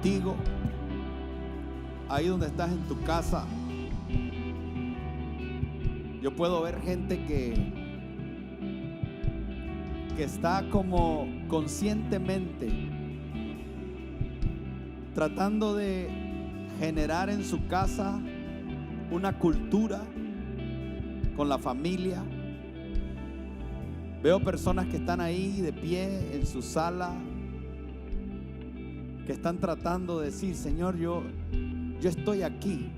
contigo, ahí donde estás en tu casa. Yo puedo ver gente que está como conscientemente tratando de generar en su casa una cultura con la familia. Veo personas que están ahí de pie en su sala, que están tratando de decir: Señor, yo estoy aquí,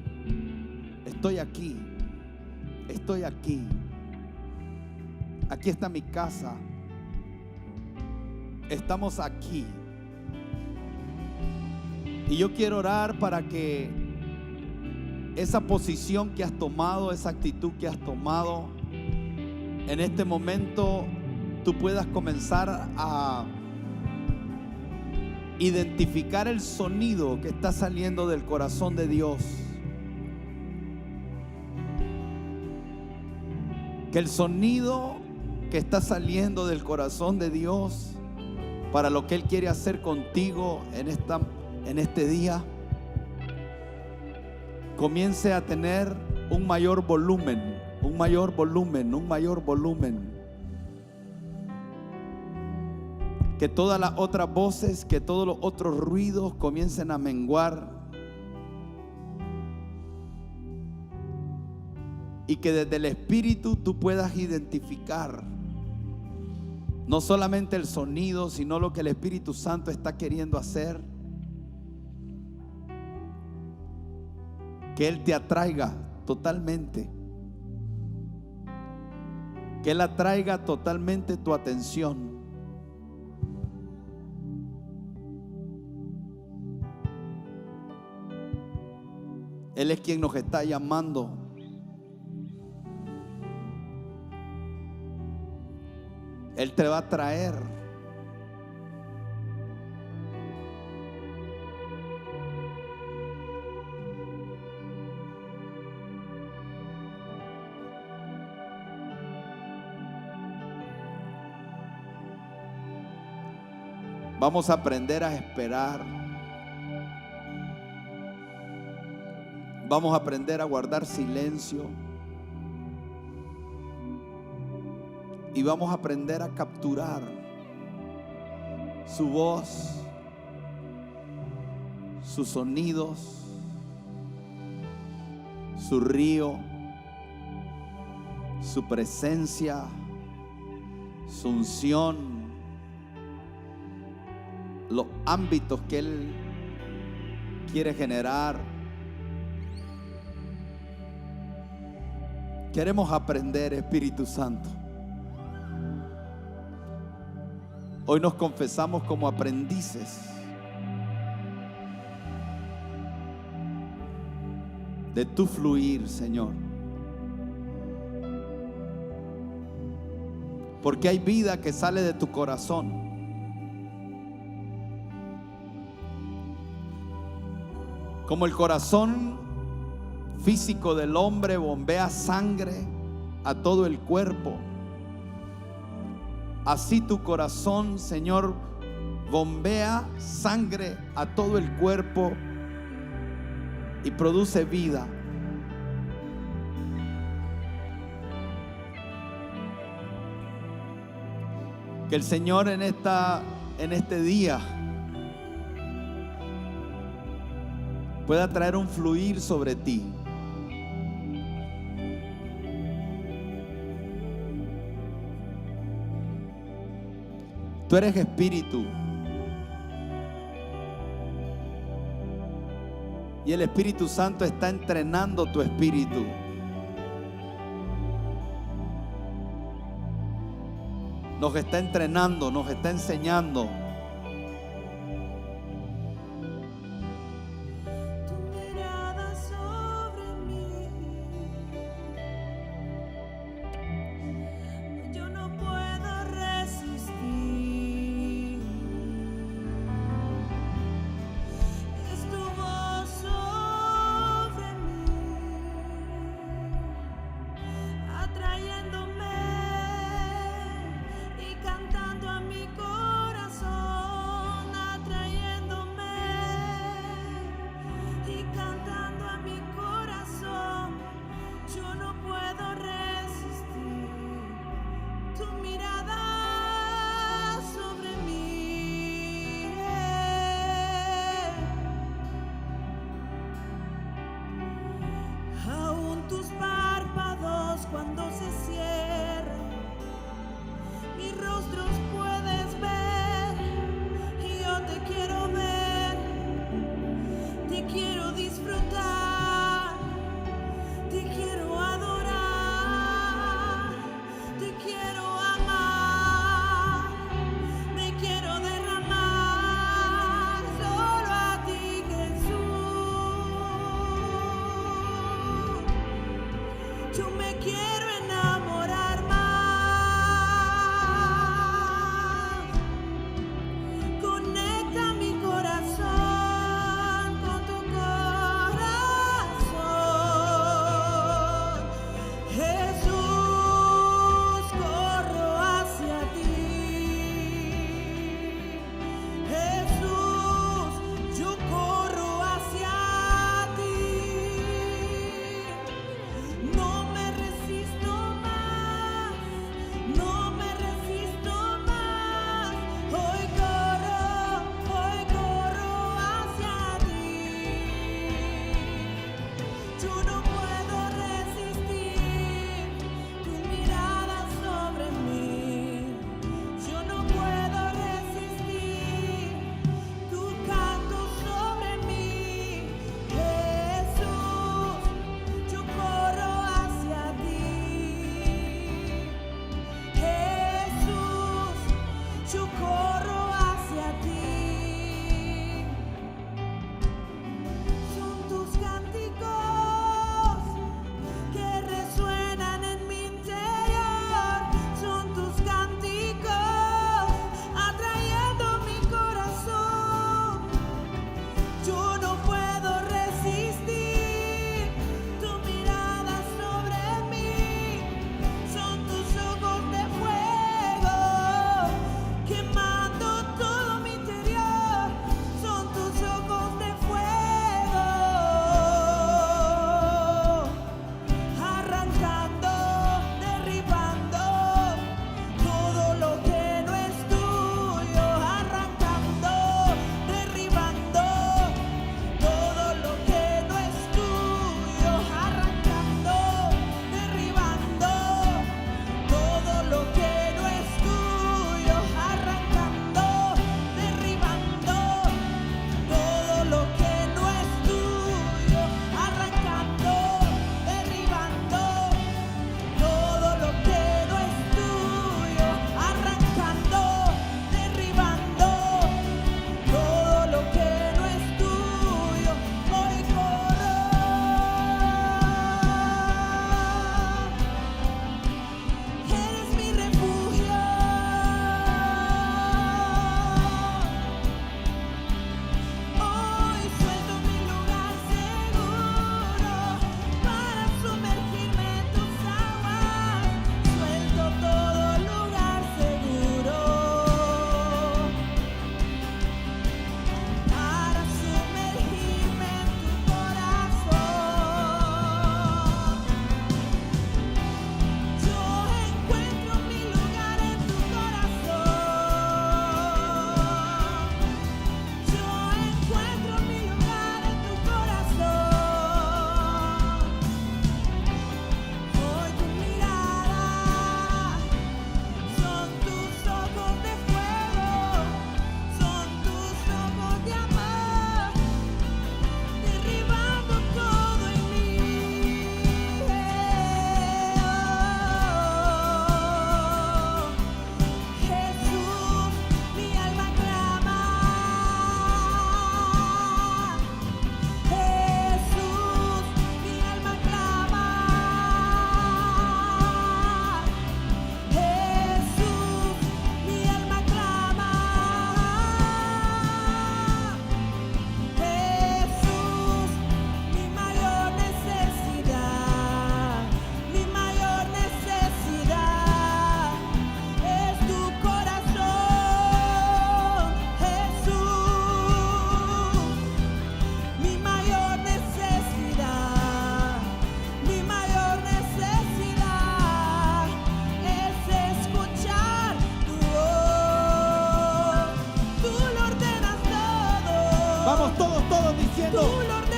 estoy aquí, estoy aquí. Aquí está mi casa. Estamos aquí. Y yo quiero orar para que esa posición que has tomado, esa actitud que has tomado, en este momento tú puedas comenzar a identificar el sonido que está saliendo del corazón de Dios. Que el sonido que está saliendo del corazón de Dios para lo que Él quiere hacer contigo en este día comience a tener un mayor volumen, un mayor volumen, un mayor volumen. Que todas las otras voces, que todos los otros ruidos comiencen a menguar. Y que desde el Espíritu tú puedas identificar no solamente el sonido, sino lo que el Espíritu Santo está queriendo hacer. Que Él te atraiga totalmente. Que Él atraiga totalmente tu atención. Él es quien nos está llamando. Él te va a traer. Vamos a aprender a esperar. Vamos a aprender a guardar silencio. Y vamos a aprender a capturar su voz, sus sonidos, su río, su presencia, su unción, los ámbitos que Él quiere generar. Queremos aprender, Espíritu Santo. Hoy nos confesamos como aprendices de tu fluir, Señor. Porque hay vida que sale de tu corazón. Como el corazón físico del hombre bombea sangre a todo el cuerpo, así tu corazón, Señor, bombea sangre a todo el cuerpo y produce vida. Que el Señor en este día pueda traer un fluir sobre ti. Tú eres espíritu. Y el Espíritu Santo está entrenando tu espíritu. Nos está entrenando, nos está enseñando. Trayéndome y cantando a mi corazón.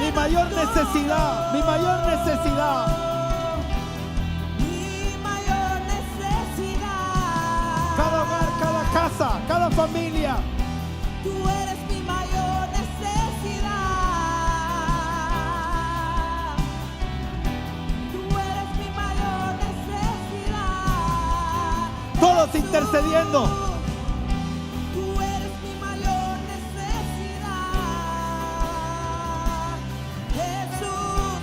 mi mayor necesidad, mi mayor necesidad. Mi mayor necesidad. Cada hogar, cada casa, cada familia. Tú eres mi mayor necesidad. Tú eres mi mayor necesidad. Todos intercediendo. Tú eres mi mayor necesidad. Jesús,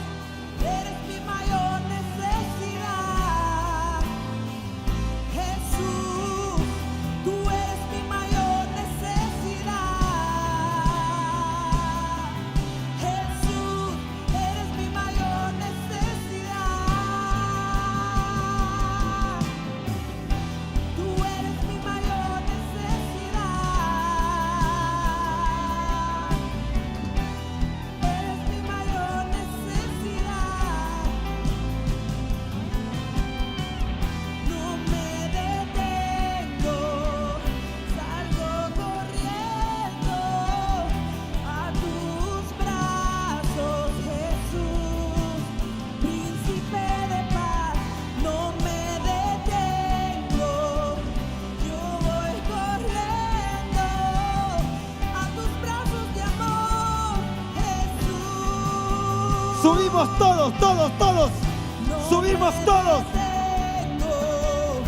eres mi mayor necesidad. Jesús, tú eres mi mayor necesidad. Jesús, eres mi mayor necesidad. Tú eres mi mayor Subimos todos, todos, todos. No Subimos me todos. detengo,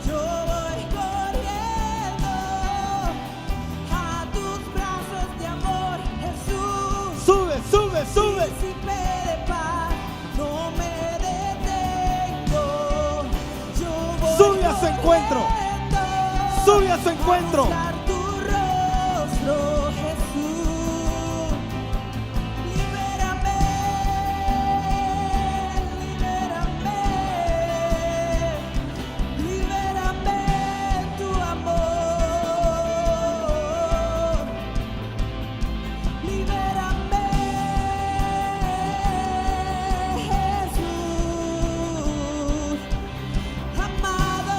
yo voy corriendo a tus brazos de amor, Jesús. Sube, sube, sube. Príncipe de paz, no me detengo, yo voy Sube a su encuentro. corriendo Sube a su encuentro. a buscar tu rostro, Jesús. Libérame, libérame, libérame en tu amor. Libérame, Jesús. Amado,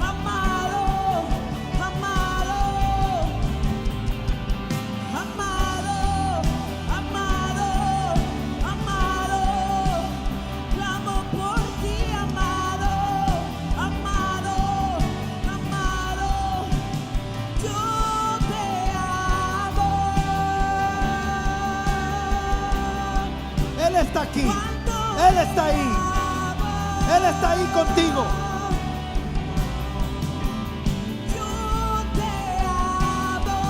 amado, amado, amado, amado, amado. Clamo por ti, amado, amado, amado. Yo te amo. Él está aquí. Cuánto Él está ahí. te Él está ahí contigo. Yo te amo.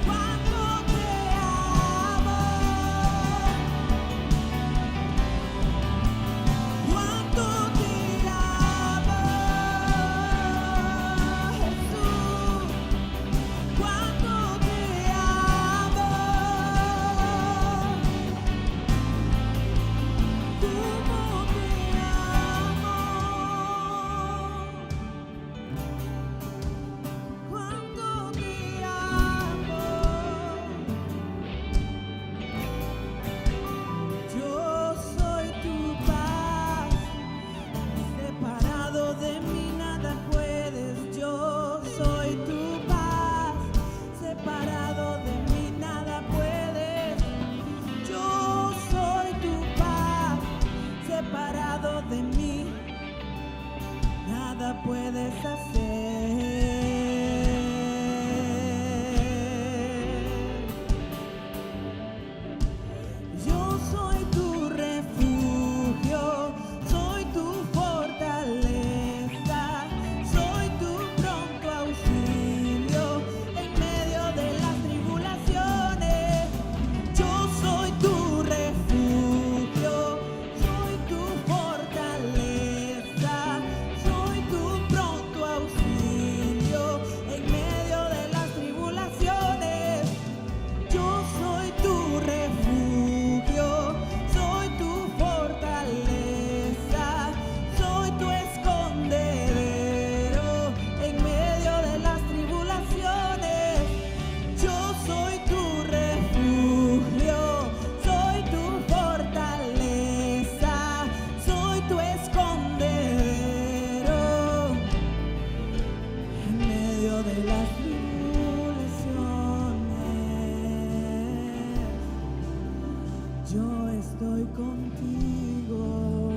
Cuánto te amo. Cuánto te amo. Jesús. Cuánto te amo. Cómo te amo. Cuánto te amo. Yo soy tu paz. Separado de mí nada puedes. Yo soy tu paz. Separado de mí nada puedes. Yo soy tu paz. Separado de mí nada puedes hacer. Yo soy tu refugio, soy tu fortaleza, soy tu pronto auxilio en medio de las tribulaciones. Yo soy tu refugio, soy tu fortaleza, soy tu pronto auxilio en medio de las tribulaciones. Yo soy tu refugio, soy tu fortaleza, soy tu escondedero en medio de las tribulaciones. Yo soy tu refugio, soy tu fortaleza, soy tu escondedero en medio de las tribulaciones. Yo estoy contigo.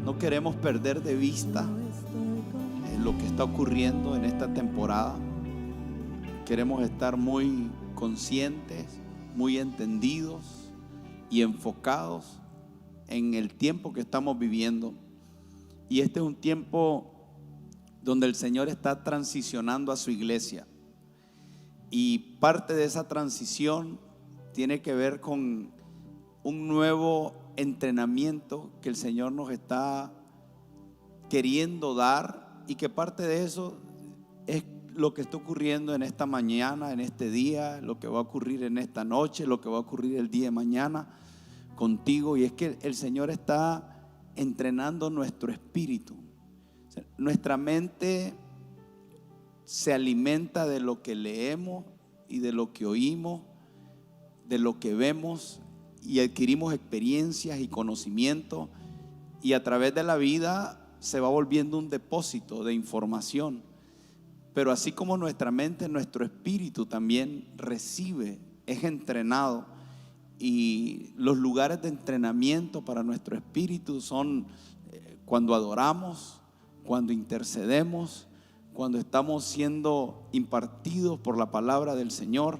No queremos perder de vista Yo estoy contigo. lo que está ocurriendo en esta temporada. Queremos estar muy conscientes, muy entendidos y enfocados en el tiempo que estamos viviendo. Y este es un tiempo donde el Señor está transicionando a su iglesia. Y parte de esa transición tiene que ver con un nuevo entrenamiento que el Señor nos está queriendo dar, y que parte de eso es lo que está ocurriendo en esta mañana, en este día, lo que va a ocurrir en esta noche, lo que va a ocurrir el día de mañana contigo. Y es que el Señor está entrenando nuestro espíritu. Nuestra mente se alimenta de lo que leemos y de lo que oímos, de lo que vemos, y adquirimos experiencias y conocimientos, y a través de la vida se va volviendo un depósito de información. Pero así como nuestra mente, nuestro espíritu también recibe, es entrenado. Y los lugares de entrenamiento para nuestro espíritu son cuando adoramos, cuando intercedemos, cuando estamos siendo impartidos por la palabra del Señor,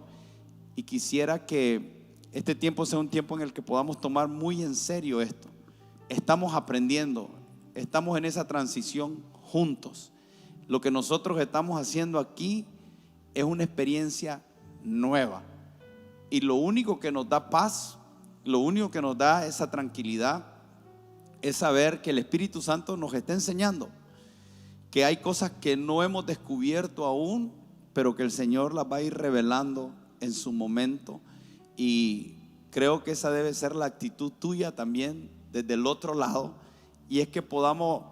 y quisiera que este tiempo sea un tiempo en el que podamos tomar muy en serio esto. Estamos aprendiendo, estamos en esa transición juntos. Lo que nosotros estamos haciendo aquí es una experiencia nueva, y lo único que nos da paz, lo único que nos da esa tranquilidad es saber que el Espíritu Santo nos está enseñando, que hay cosas que no hemos descubierto aún, pero que el Señor las va a ir revelando en su momento. Y creo que esa debe ser la actitud tuya también desde el otro lado, y es que podamos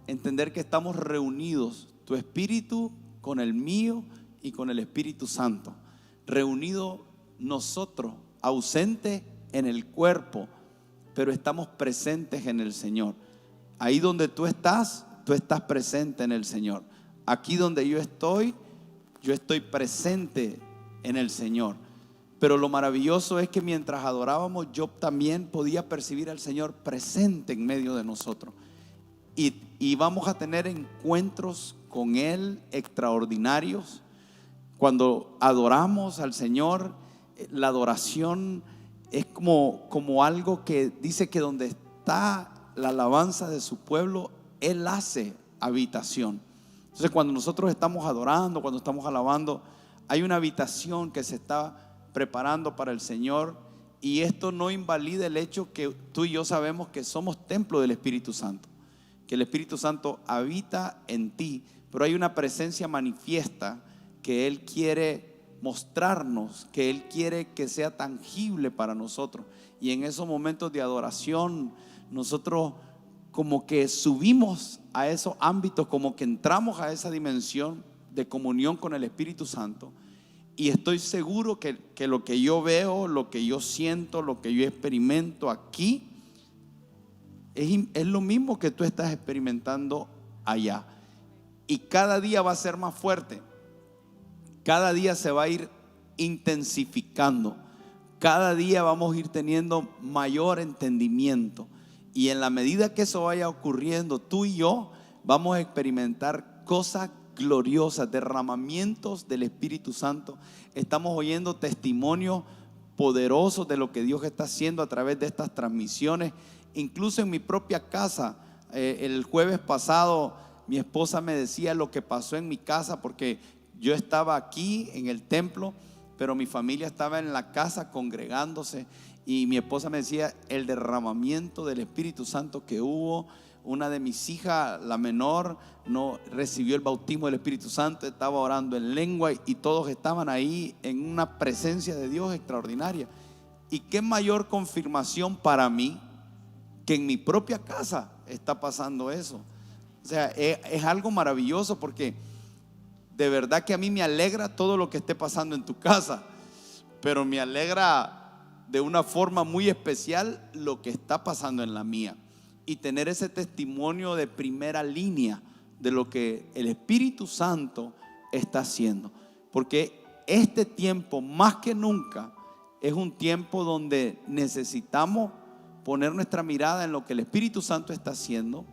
entender que estamos reunidos, tu espíritu con el mío y con el Espíritu Santo, reunidos nosotros, ausentes en el cuerpo, pero estamos presentes en el Señor. Ahí donde tú estás presente en el Señor. Aquí donde yo estoy presente en el Señor. Pero lo maravilloso es que mientras adorábamos, yo también podía percibir al Señor presente en medio de nosotros. Y vamos a tener encuentros con Él extraordinarios. Cuando adoramos al Señor, la adoración es como algo que dice que donde está la alabanza de su pueblo, Él hace habitación. Entonces, cuando nosotros estamos adorando, cuando estamos alabando, hay una habitación que se está preparando para el Señor. Y esto no invalida el hecho que tú y yo sabemos que somos templo del Espíritu Santo, que el Espíritu Santo habita en ti, pero hay una presencia manifiesta que Él quiere mostrarnos, que Él quiere que sea tangible para nosotros. Y en esos momentos de adoración, nosotros como que subimos a esos ámbitos, como que entramos a esa dimensión de comunión con el Espíritu Santo. Y estoy seguro que lo que yo veo, lo que yo siento, lo que yo experimento aquí es lo mismo que tú estás experimentando allá. Y cada día va a ser más fuerte, cada día se va a ir intensificando, cada día vamos a ir teniendo mayor entendimiento. Y en la medida que eso vaya ocurriendo, tú y yo vamos a experimentar cosas gloriosas, derramamientos del Espíritu Santo. Estamos oyendo testimonios poderosos de lo que Dios está haciendo a través de estas transmisiones. Incluso en mi propia casa, el jueves pasado mi esposa me decía lo que pasó en mi casa, porque yo estaba aquí en el templo, pero mi familia estaba en la casa congregándose, y mi esposa me decía el derramamiento del Espíritu Santo que hubo. Una de mis hijas, la menor, no recibió el bautismo del Espíritu Santo, estaba orando en lengua, y todos estaban ahí en una presencia de Dios extraordinaria. Y qué mayor confirmación para mí que en mi propia casa está pasando eso. O sea, es algo maravilloso, porque de verdad que a mí me alegra todo lo que esté pasando en tu casa, pero me alegra de una forma muy especial lo que está pasando en la mía, y tener ese testimonio de primera línea de lo que el Espíritu Santo está haciendo. Porque este tiempo más que nunca es un tiempo donde necesitamos poner nuestra mirada en lo que el Espíritu Santo está haciendo,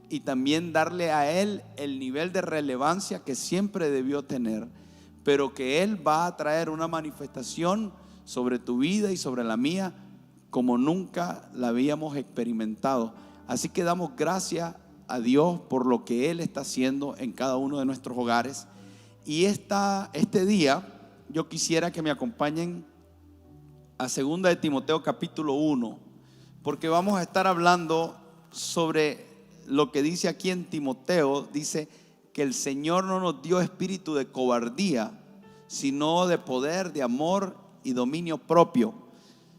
y también darle a Él el nivel de relevancia que siempre debió tener, pero que Él va a traer una manifestación sobre tu vida y sobre la mía como nunca la habíamos experimentado. Así que damos gracias a Dios por lo que Él está haciendo en cada uno de nuestros hogares. Y este día yo quisiera que me acompañen a 2 de Timoteo capítulo 1, porque vamos a estar hablando sobre lo que dice aquí en Timoteo. Dice que el Señor no nos dio espíritu de cobardía, sino de poder, de amor y dominio propio.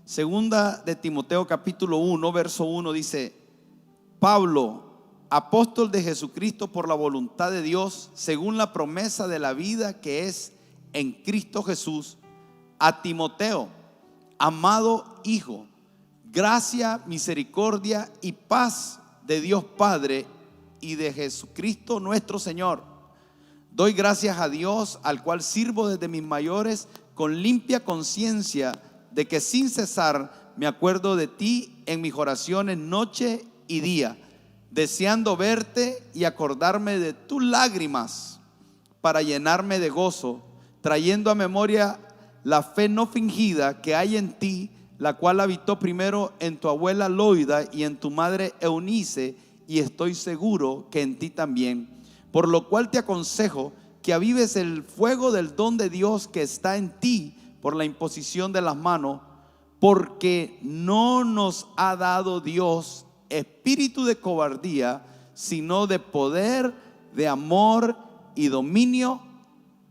2 de Timoteo capítulo 1 verso 1 dice: Pablo, apóstol de Jesucristo por la voluntad de Dios, según la promesa de la vida que es en Cristo Jesús, a Timoteo, amado hijo, gracia, misericordia y paz de Dios Padre y de Jesucristo nuestro Señor. Doy gracias a Dios, al cual sirvo desde mis mayores con limpia conciencia, de que sin cesar me acuerdo de ti en mis oraciones noche y día, deseando verte y acordarme de tus lágrimas para llenarme de gozo, trayendo a memoria la fe no fingida que hay en ti, la cual habitó primero en tu abuela Loida y en tu madre Eunice, y estoy seguro que en ti también. Por lo cual te aconsejo que avives el fuego del don de Dios que está en ti por la imposición de las manos, porque no nos ha dado Dios espíritu de cobardía, sino de poder, de amor y dominio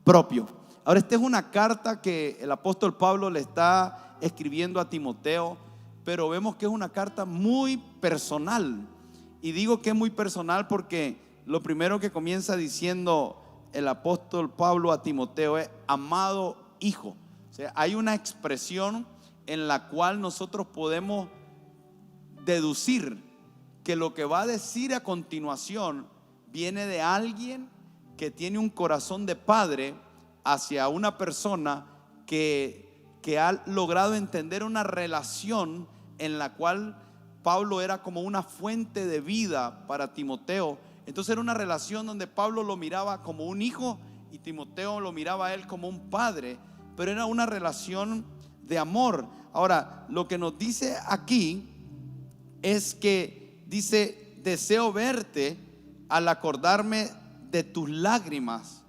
propio. Ahora, esta es una carta que el apóstol Pablo le está escribiendo a Timoteo, pero vemos que es una carta muy personal. Y digo que es muy personal porque lo primero que comienza diciendo el apóstol Pablo a Timoteo es: amado hijo. O sea, hay una expresión en la cual nosotros podemos deducir que lo que va a decir a continuación viene de alguien que tiene un corazón de padre hacia una persona que ha logrado entender una relación en la cual Pablo era como una fuente de vida para Timoteo. Entonces era una relación donde Pablo lo miraba como un hijo y Timoteo lo miraba a él como un padre, pero era una relación de amor. Ahora, lo que nos dice aquí es que dice: deseo verte al acordarme de tus lágrimas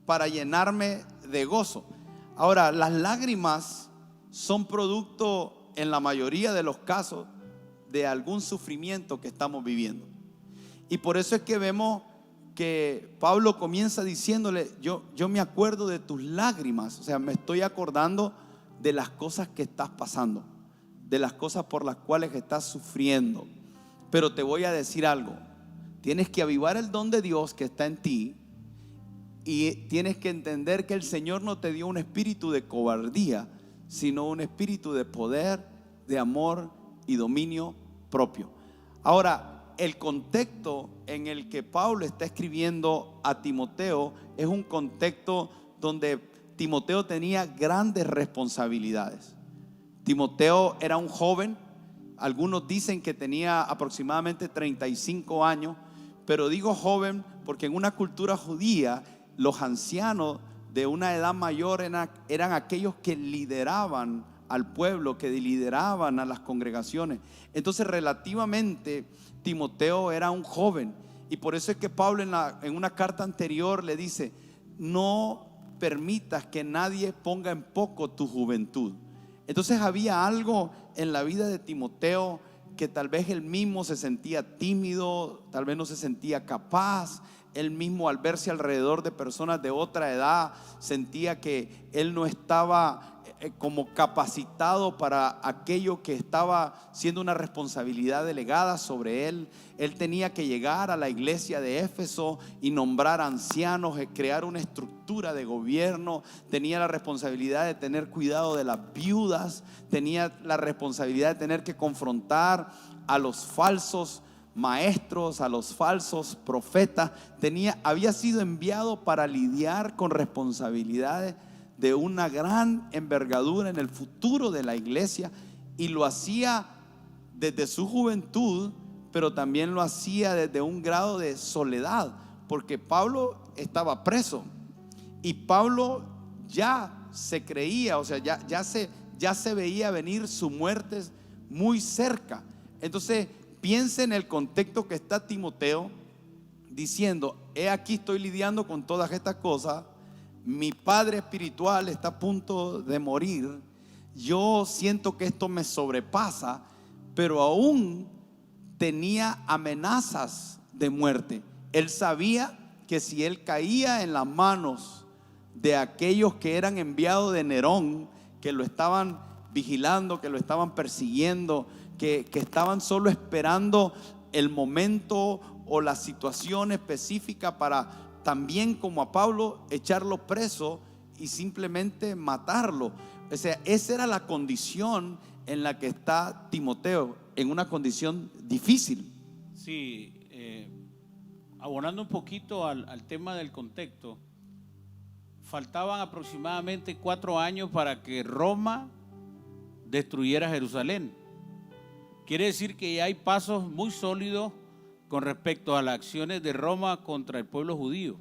para llenarme de gozo. Ahora, las lágrimas son producto, en la mayoría de los casos, de algún sufrimiento que estamos viviendo. Y por eso es que vemos que Pablo comienza diciéndole: yo me acuerdo de tus lágrimas. O sea, me estoy acordando de las cosas que estás pasando, de las cosas por las cuales estás sufriendo. Pero te voy a decir algo: tienes que avivar el don de Dios que está en ti, y tienes que entender que el Señor no te dio un espíritu de cobardía, sino un espíritu de poder, de amor y dominio propio. Ahora, el contexto en el que Pablo está escribiendo a Timoteo es un contexto donde Timoteo tenía grandes responsabilidades. Timoteo era un joven. Algunos dicen que tenía aproximadamente 35 años, pero digo joven porque en una cultura judía los ancianos de una edad mayor eran aquellos que lideraban al pueblo, que lideraban a las congregaciones. Entonces, relativamente, Timoteo era un joven, y por eso es que Pablo en una carta anterior le dice: no permitas que nadie ponga en poco tu juventud. Entonces había algo en la vida de Timoteo que tal vez él mismo se sentía tímido, tal vez no se sentía capaz. Él mismo, al verse alrededor de personas de otra edad, sentía que él no estaba como capacitado para aquello que estaba siendo una responsabilidad delegada sobre él. Él tenía que llegar a la iglesia de Éfeso y nombrar ancianos, crear una estructura de gobierno. Tenía la responsabilidad de tener cuidado de las viudas. Tenía la responsabilidad de tener que confrontar a los falsos maestros, a los falsos profetas. Había sido enviado para lidiar con responsabilidades de una gran envergadura en el futuro de la iglesia, y lo hacía desde su juventud, pero también lo hacía desde un grado de soledad, porque Pablo estaba preso y Pablo ya se creía, o sea, ya se veía venir su muerte muy cerca. Entonces piensa en el contexto que está Timoteo diciendo: he aquí, estoy lidiando con todas estas cosas. Mi padre espiritual está a punto de morir. Yo siento que esto me sobrepasa, pero aún tenía amenazas de muerte. Él sabía que si él caía en las manos de aquellos que eran enviados de Nerón, que lo estaban vigilando, que lo estaban persiguiendo, que estaban solo esperando el momento o la situación específica para también, como a Pablo, echarlo preso y simplemente matarlo. O sea, esa era la condición en la que está Timoteo, en una condición difícil. Sí, abonando un poquito al tema del contexto, faltaban aproximadamente 4 años para que Roma destruyera Jerusalén. Quiere decir que ya hay pasos muy sólidos con respecto a las acciones de Roma contra el pueblo judío.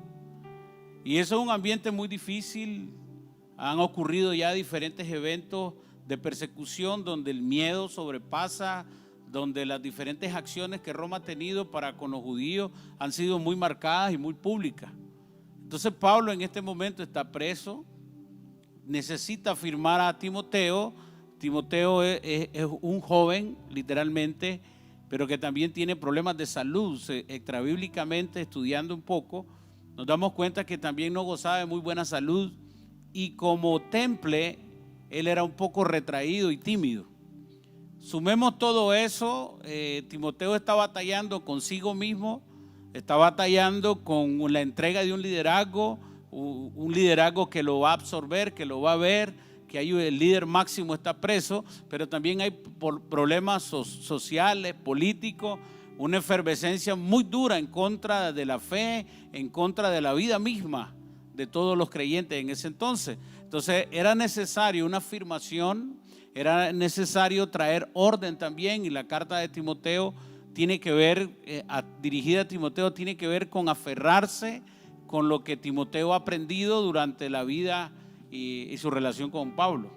Y eso es un ambiente muy difícil. Han ocurrido ya diferentes eventos de persecución donde el miedo sobrepasa, donde las diferentes acciones que Roma ha tenido para con los judíos han sido muy marcadas y muy públicas. Entonces Pablo en este momento está preso, necesita firmar a Timoteo. Timoteo es un joven, literalmente, pero que también tiene problemas de salud. Extrabíblicamente, estudiando un poco, nos damos cuenta que también no gozaba de muy buena salud, y como temple, él era un poco retraído y tímido. Sumemos todo eso, Timoteo está batallando consigo mismo, está batallando con la entrega de un liderazgo que lo va a absorber, que lo va a ver, que hay el líder máximo está preso, pero también hay problemas sociales, políticos, una efervescencia muy dura en contra de la fe, en contra de la vida misma de todos los creyentes en ese entonces. Entonces era necesario una afirmación, era necesario traer orden también, y la carta de Timoteo tiene que ver, dirigida a Timoteo, tiene que ver con aferrarse con lo que Timoteo ha aprendido durante la vida y su relación con Pablo.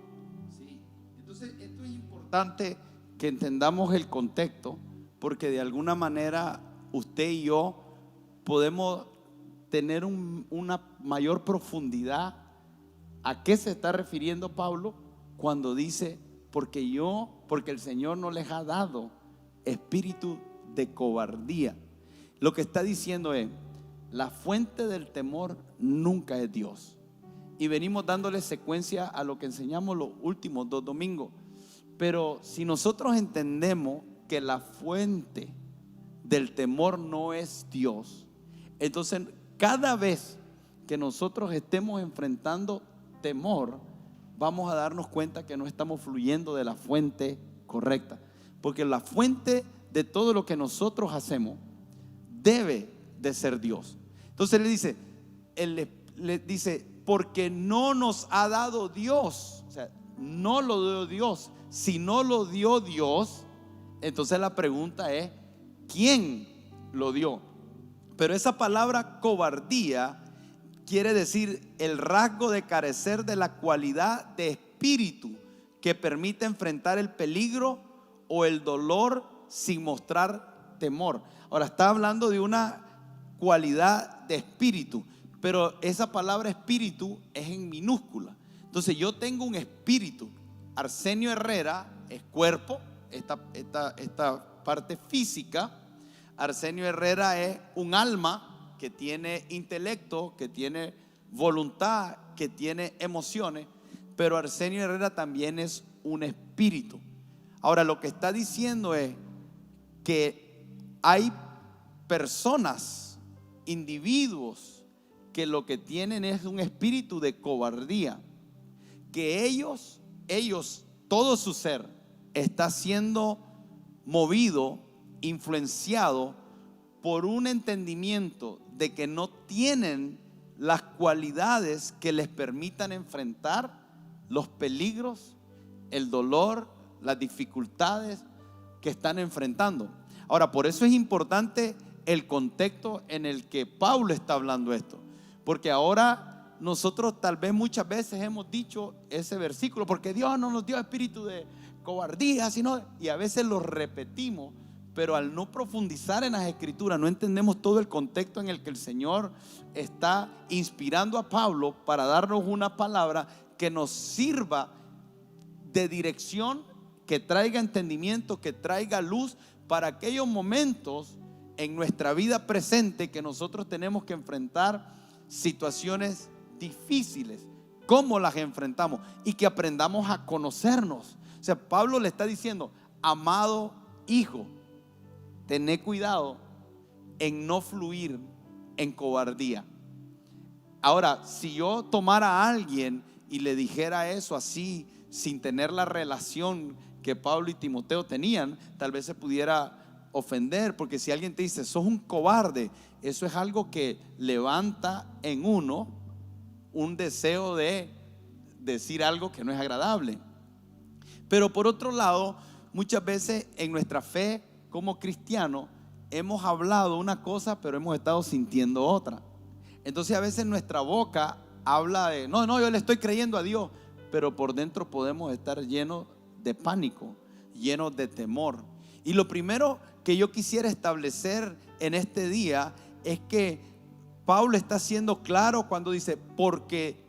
Sí. Entonces esto es importante que entendamos el contexto, porque de alguna manera usted y yo podemos tener una mayor profundidad a qué se está refiriendo Pablo cuando dice porque el Señor no les ha dado espíritu de cobardía. Lo que está diciendo es: la fuente del temor nunca es Dios. Y venimos dándole secuencia a lo que enseñamos los últimos 2 domingos. Pero si nosotros entendemos que la fuente del temor no es Dios, entonces cada vez que nosotros estemos enfrentando temor, vamos a darnos cuenta que no estamos fluyendo de la fuente correcta. Porque la fuente de todo lo que nosotros hacemos debe de ser Dios. Entonces él le dice, porque no nos ha dado Dios. O sea, no lo dio Dios. Si no lo dio Dios, entonces la pregunta es, ¿quién lo dio? Pero esa palabra cobardía quiere decir el rasgo de carecer de la cualidad de espíritu que permite enfrentar el peligro o el dolor sin mostrar temor. Ahora está hablando de una cualidad de espíritu, pero esa palabra espíritu es en minúscula. Entonces yo tengo un espíritu. Arsenio Herrera es cuerpo, esta parte física. Arsenio Herrera es un alma que tiene intelecto, que tiene voluntad, que tiene emociones, pero Arsenio Herrera también es un espíritu. Ahora lo que está diciendo es que hay personas, individuos, que lo que tienen es un espíritu de cobardía, que ellos, todo su ser está siendo movido, influenciado por un entendimiento de que no tienen las cualidades que les permitan enfrentar los peligros, el dolor, las dificultades que están enfrentando. Ahora, por eso es importante el contexto en el que Pablo está hablando esto, porque ahora nosotros tal vez muchas veces hemos dicho ese versículo, porque Dios no nos dio espíritu de cobardía, y a veces lo repetimos, pero al no profundizar en las escrituras no entendemos todo el contexto en el que el Señor está inspirando a Pablo para darnos una palabra que nos sirva de dirección, que traiga entendimiento, que traiga luz para aquellos momentos en nuestra vida presente que nosotros tenemos que enfrentar situaciones difíciles, cómo las enfrentamos y que aprendamos a conocernos. O sea, Pablo le está diciendo, amado hijo, tené cuidado en no fluir en cobardía. Ahora, si yo tomara a alguien y le dijera eso así, sin tener la relación que Pablo y Timoteo tenían, tal vez se pudiera ofender, porque si alguien te dice, sos un cobarde, eso es algo que levanta en uno un deseo de decir algo que no es agradable. Pero por otro lado, muchas veces en nuestra fe como cristianos hemos hablado una cosa, pero hemos estado sintiendo otra. Entonces a veces nuestra boca habla de, no, yo le estoy creyendo a Dios, pero por dentro podemos estar llenos de pánico, llenos de temor. Y lo primero que yo quisiera establecer en este día es que Pablo está siendo claro cuando dice, porque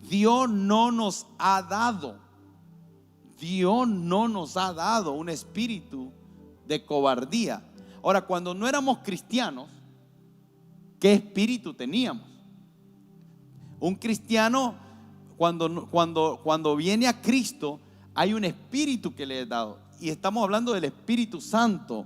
Dios no nos ha dado un espíritu de cobardía. Ahora, cuando no éramos cristianos, ¿qué espíritu teníamos? Un cristiano, cuando viene a Cristo, hay un espíritu que le es dado. Y estamos hablando del Espíritu Santo.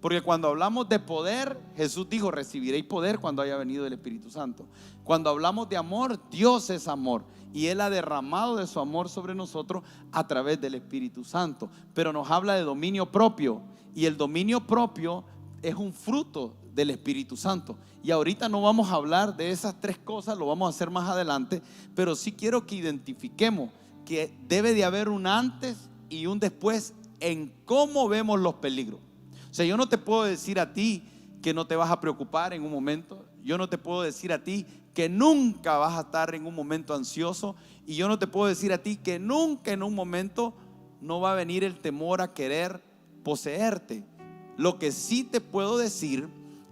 Porque cuando hablamos de poder, Jesús dijo, recibiréis poder cuando haya venido el Espíritu Santo. Cuando hablamos de amor, Dios es amor. Y Él ha derramado de su amor sobre nosotros a través del Espíritu Santo. Pero nos habla de dominio propio. Y el dominio propio es un fruto del Espíritu Santo. Y ahorita no vamos a hablar de esas tres cosas, lo vamos a hacer más adelante. Pero sí quiero que identifiquemos que debe de haber un antes y un después en cómo vemos los peligros. O sea, yo no te puedo decir a ti que no te vas a preocupar en un momento. Yo no te puedo decir a ti que nunca vas a estar en un momento ansioso. Y yo no te puedo decir a ti que nunca en un momento no va a venir el temor a querer poseerte. Lo que sí te puedo decir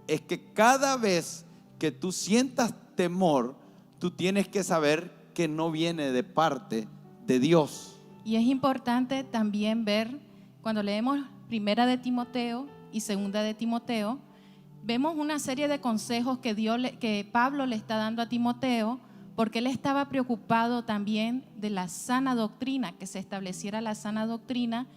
es que cada vez que tú sientas temor, tú tienes que saber que no viene de parte de Dios. Y es importante también ver, cuando leemos Primera de Timoteo y Segunda de Timoteo, vemos una serie de consejos que Pablo le está dando a Timoteo, porque él estaba preocupado también de la sana doctrina, que se estableciera la sana doctrina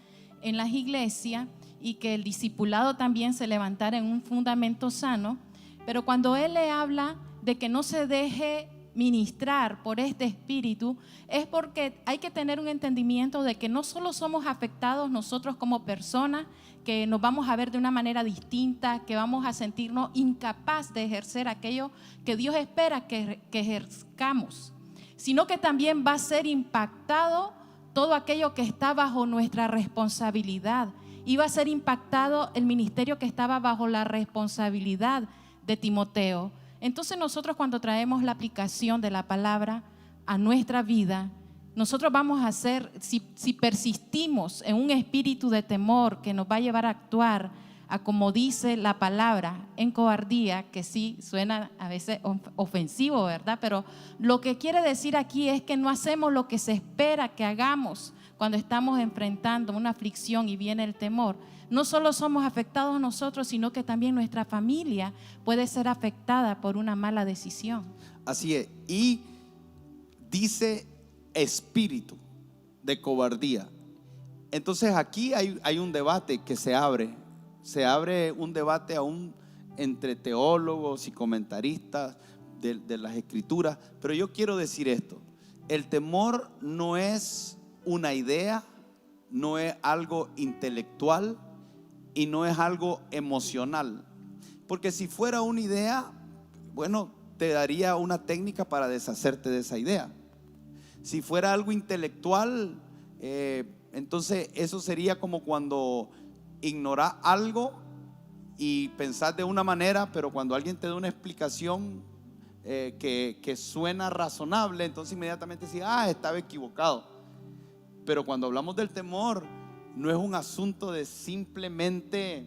en las iglesias y que el discipulado también se levantara en un fundamento sano. Pero cuando él le habla de que no se deje ministrar por este espíritu, es porque hay que tener un entendimiento de que no solo somos afectados nosotros como personas, que nos vamos a ver de una manera distinta, que vamos a sentirnos incapaz de ejercer aquello que Dios espera que ejerzcamos, sino que también va a ser impactado todo aquello que está bajo nuestra responsabilidad, y va a ser impactado el ministerio que estaba bajo la responsabilidad de Timoteo. Entonces nosotros, cuando traemos la aplicación de la palabra a nuestra vida, nosotros vamos a hacer, si persistimos en un espíritu de temor que nos va a llevar a actuar a como dice la palabra, en cobardía, que sí suena a veces ofensivo, ¿verdad? Pero lo que quiere decir aquí es que no hacemos lo que se espera que hagamos cuando estamos enfrentando una aflicción y viene el temor. No solo somos afectados nosotros, sino que también nuestra familia puede ser afectada por una mala decisión. Así es. Y dice espíritu de cobardía. Entonces aquí hay un debate que se abre. Se abre un debate aún entre teólogos y comentaristas de las escrituras. Pero yo quiero decir esto: el temor no es una idea, no es algo intelectual y no es algo emocional. Porque si fuera una idea, bueno, te daría una técnica para deshacerte de esa idea. Si fuera algo intelectual, entonces eso sería como cuando ignorás algo y pensás de una manera, pero cuando alguien te da una explicación que suena razonable, entonces inmediatamente decís, estaba equivocado. Pero cuando hablamos del temor, no es un asunto de simplemente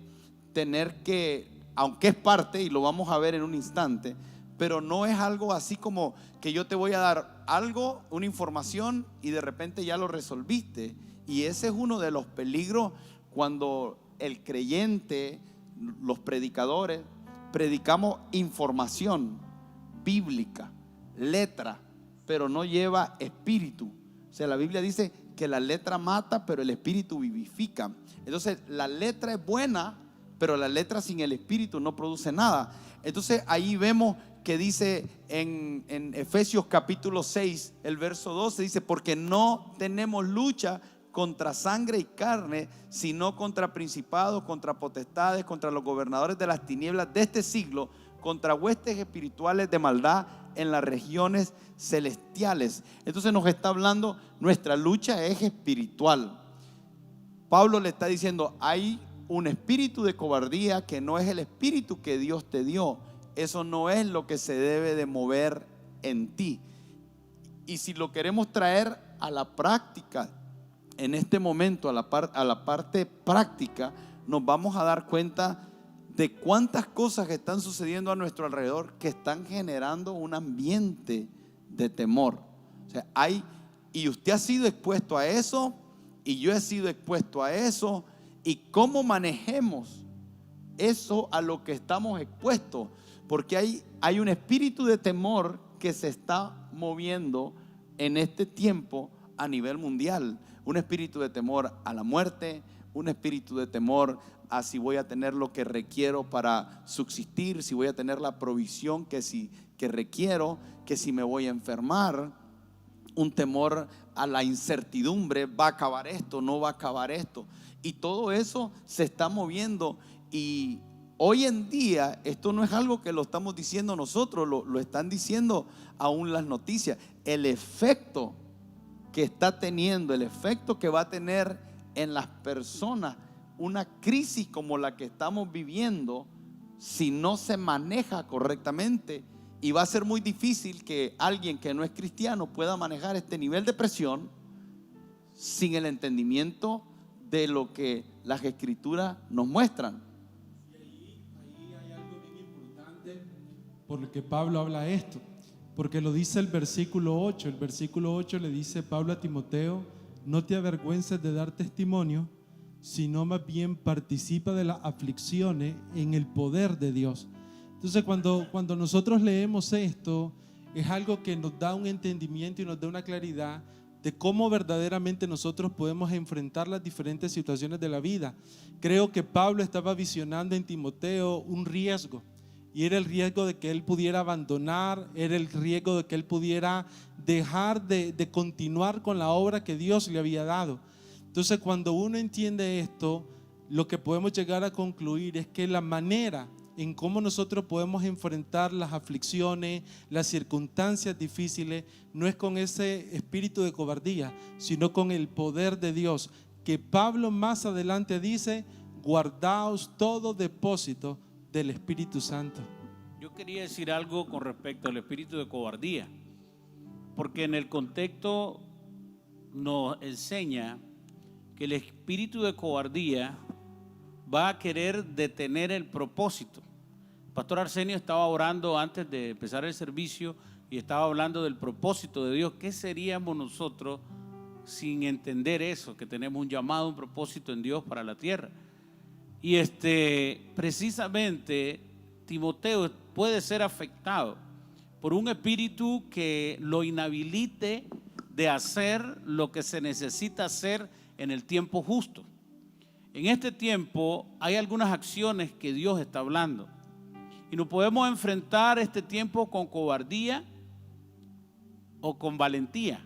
tener que, aunque es parte, y lo vamos a ver en un instante, pero no es algo así como que yo te voy a dar algo, una información, y de repente ya lo resolviste. Y ese es uno de los peligros cuando el creyente, los predicadores, predicamos información bíblica, letra, pero no lleva espíritu. O sea, la Biblia dice que la letra mata, pero el espíritu vivifica. Entonces la letra es buena, pero la letra sin el espíritu no produce nada. Entonces ahí vemos que dice en Efesios capítulo 6, el verso 12, dice: porque no tenemos lucha contra sangre y carne, sino contra principados, contra potestades, contra los gobernadores de las tinieblas de este siglo, contra huestes espirituales de maldad en las regiones celestiales. Entonces nos está hablando, nuestra lucha es espiritual. Pablo le está diciendo, hay un espíritu de cobardía que no es el espíritu que Dios te dio. eso no es lo que se debe de mover en ti. Y si lo queremos traer a la práctica, en este momento, a la parte práctica, nos vamos a dar cuenta de cuántas cosas que están sucediendo a nuestro alrededor que están generando un ambiente de temor. O sea, y usted ha sido expuesto a eso, y yo he sido expuesto a eso, y cómo manejemos eso a lo que estamos expuestos, porque hay un espíritu de temor que se está moviendo en este tiempo a nivel mundial. Un espíritu de temor a la muerte, un espíritu de temor a si voy a tener lo que requiero para subsistir, si voy a tener la provisión que requiero, que si me voy a enfermar, un temor a la incertidumbre, va a acabar esto, no va a acabar esto, y todo eso se está moviendo. Y hoy en día esto no es algo que lo estamos diciendo nosotros, lo están diciendo aún las noticias. El efecto que está teniendo, el efecto que va a tener en las personas una crisis como la que estamos viviendo, si no se maneja correctamente, y va a ser muy difícil que alguien que no es cristiano pueda manejar este nivel de presión sin el entendimiento de lo que las escrituras nos muestran. Ahí hay algo bien importante por lo que Pablo habla esto, porque lo dice el versículo 8. El versículo 8 le dice Pablo a Timoteo: no te avergüences de dar testimonio, sino más bien participa de las aflicciones en el poder de Dios. Entonces cuando nosotros leemos esto, es algo que nos da un entendimiento y nos da una claridad de cómo verdaderamente nosotros podemos enfrentar las diferentes situaciones de la vida. Creo que Pablo estaba visionando en Timoteo un riesgo, y era el riesgo de que él pudiera abandonar, era el riesgo de que él pudiera dejar de continuar con la obra que Dios le había dado. Entonces, cuando uno entiende esto, lo que podemos llegar a concluir es que la manera en cómo nosotros podemos enfrentar las aflicciones, las circunstancias difíciles, no es con ese espíritu de cobardía, sino con el poder de Dios, que Pablo más adelante dice: guardaos todo depósito del Espíritu Santo. Yo quería decir algo con respecto al espíritu de cobardía, porque en el contexto nos enseña que el espíritu de cobardía va a querer detener el propósito. Pastor Arsenio estaba orando antes de empezar el servicio y estaba hablando del propósito de Dios. ¿Qué seríamos nosotros sin entender eso? Que tenemos un llamado, un propósito en Dios para la tierra. Y precisamente Timoteo puede ser afectado por un espíritu que lo inhabilite de hacer lo que se necesita hacer en el tiempo justo. En este tiempo hay algunas acciones que Dios está hablando, y no podemos enfrentar este tiempo con cobardía o con valentía.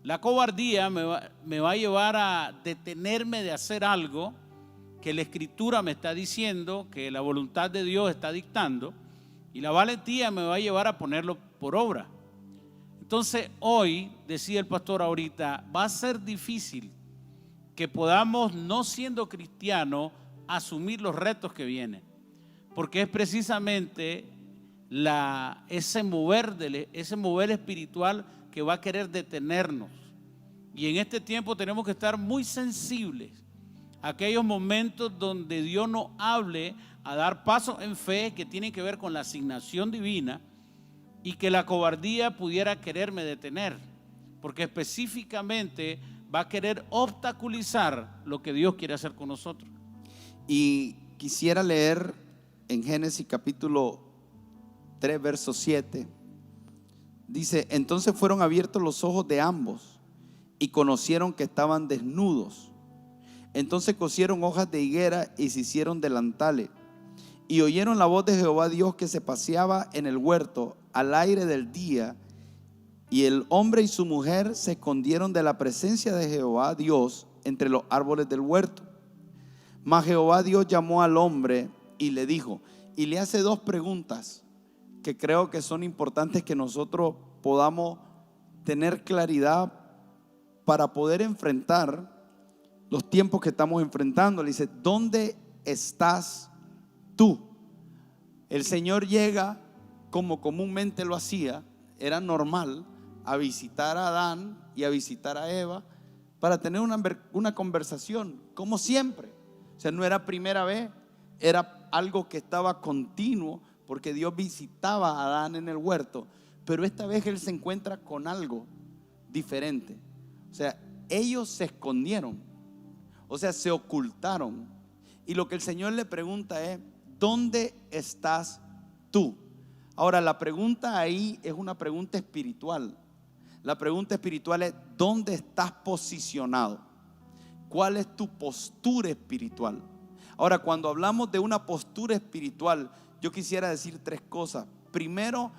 La cobardía me va a llevar a detenerme de hacer algo que la Escritura me está diciendo, que la voluntad de Dios está dictando, y la valentía me va a llevar a ponerlo por obra. Entonces hoy, decía el pastor ahorita, va a ser difícil que podamos, no siendo cristianos, asumir los retos que vienen, porque es precisamente ese mover espiritual que va a querer detenernos. Y en este tiempo tenemos que estar muy sensibles a aquellos momentos donde Dios nos hable a dar pasos en fe que tienen que ver con la asignación divina, y que la cobardía pudiera quererme detener, porque específicamente va a querer obstaculizar lo que Dios quiere hacer con nosotros. Y quisiera leer en Génesis capítulo 3, verso 7. Dice: entonces fueron abiertos los ojos de ambos y conocieron que estaban desnudos. Entonces cosieron hojas de higuera y se hicieron delantales. Y oyeron la voz de Jehová Dios que se paseaba en el huerto al aire del día. Y el hombre y su mujer se escondieron de la presencia de Jehová Dios entre los árboles del huerto. Mas Jehová Dios llamó al hombre y le dijo, y le hace dos preguntas que creo que son importantes que nosotros podamos tener claridad para poder enfrentar los tiempos que estamos enfrentando. Le dice: ¿dónde estás tú? El Señor llega como comúnmente lo hacía, era normal, a visitar a Adán y a visitar a Eva para tener una conversación, como siempre. O sea, no era primera vez, era algo que estaba continuo, porque Dios visitaba a Adán en el huerto, pero esta vez Él se encuentra con algo diferente. O sea, ellos se escondieron, o sea, se ocultaron. Y lo que el Señor le pregunta es: ¿dónde estás tú? Ahora, la pregunta ahí es una pregunta espiritual. La pregunta espiritual es: ¿dónde estás posicionado? ¿Cuál es tu postura espiritual? Ahora, cuando hablamos de una postura espiritual, yo quisiera decir tres cosas. Primero,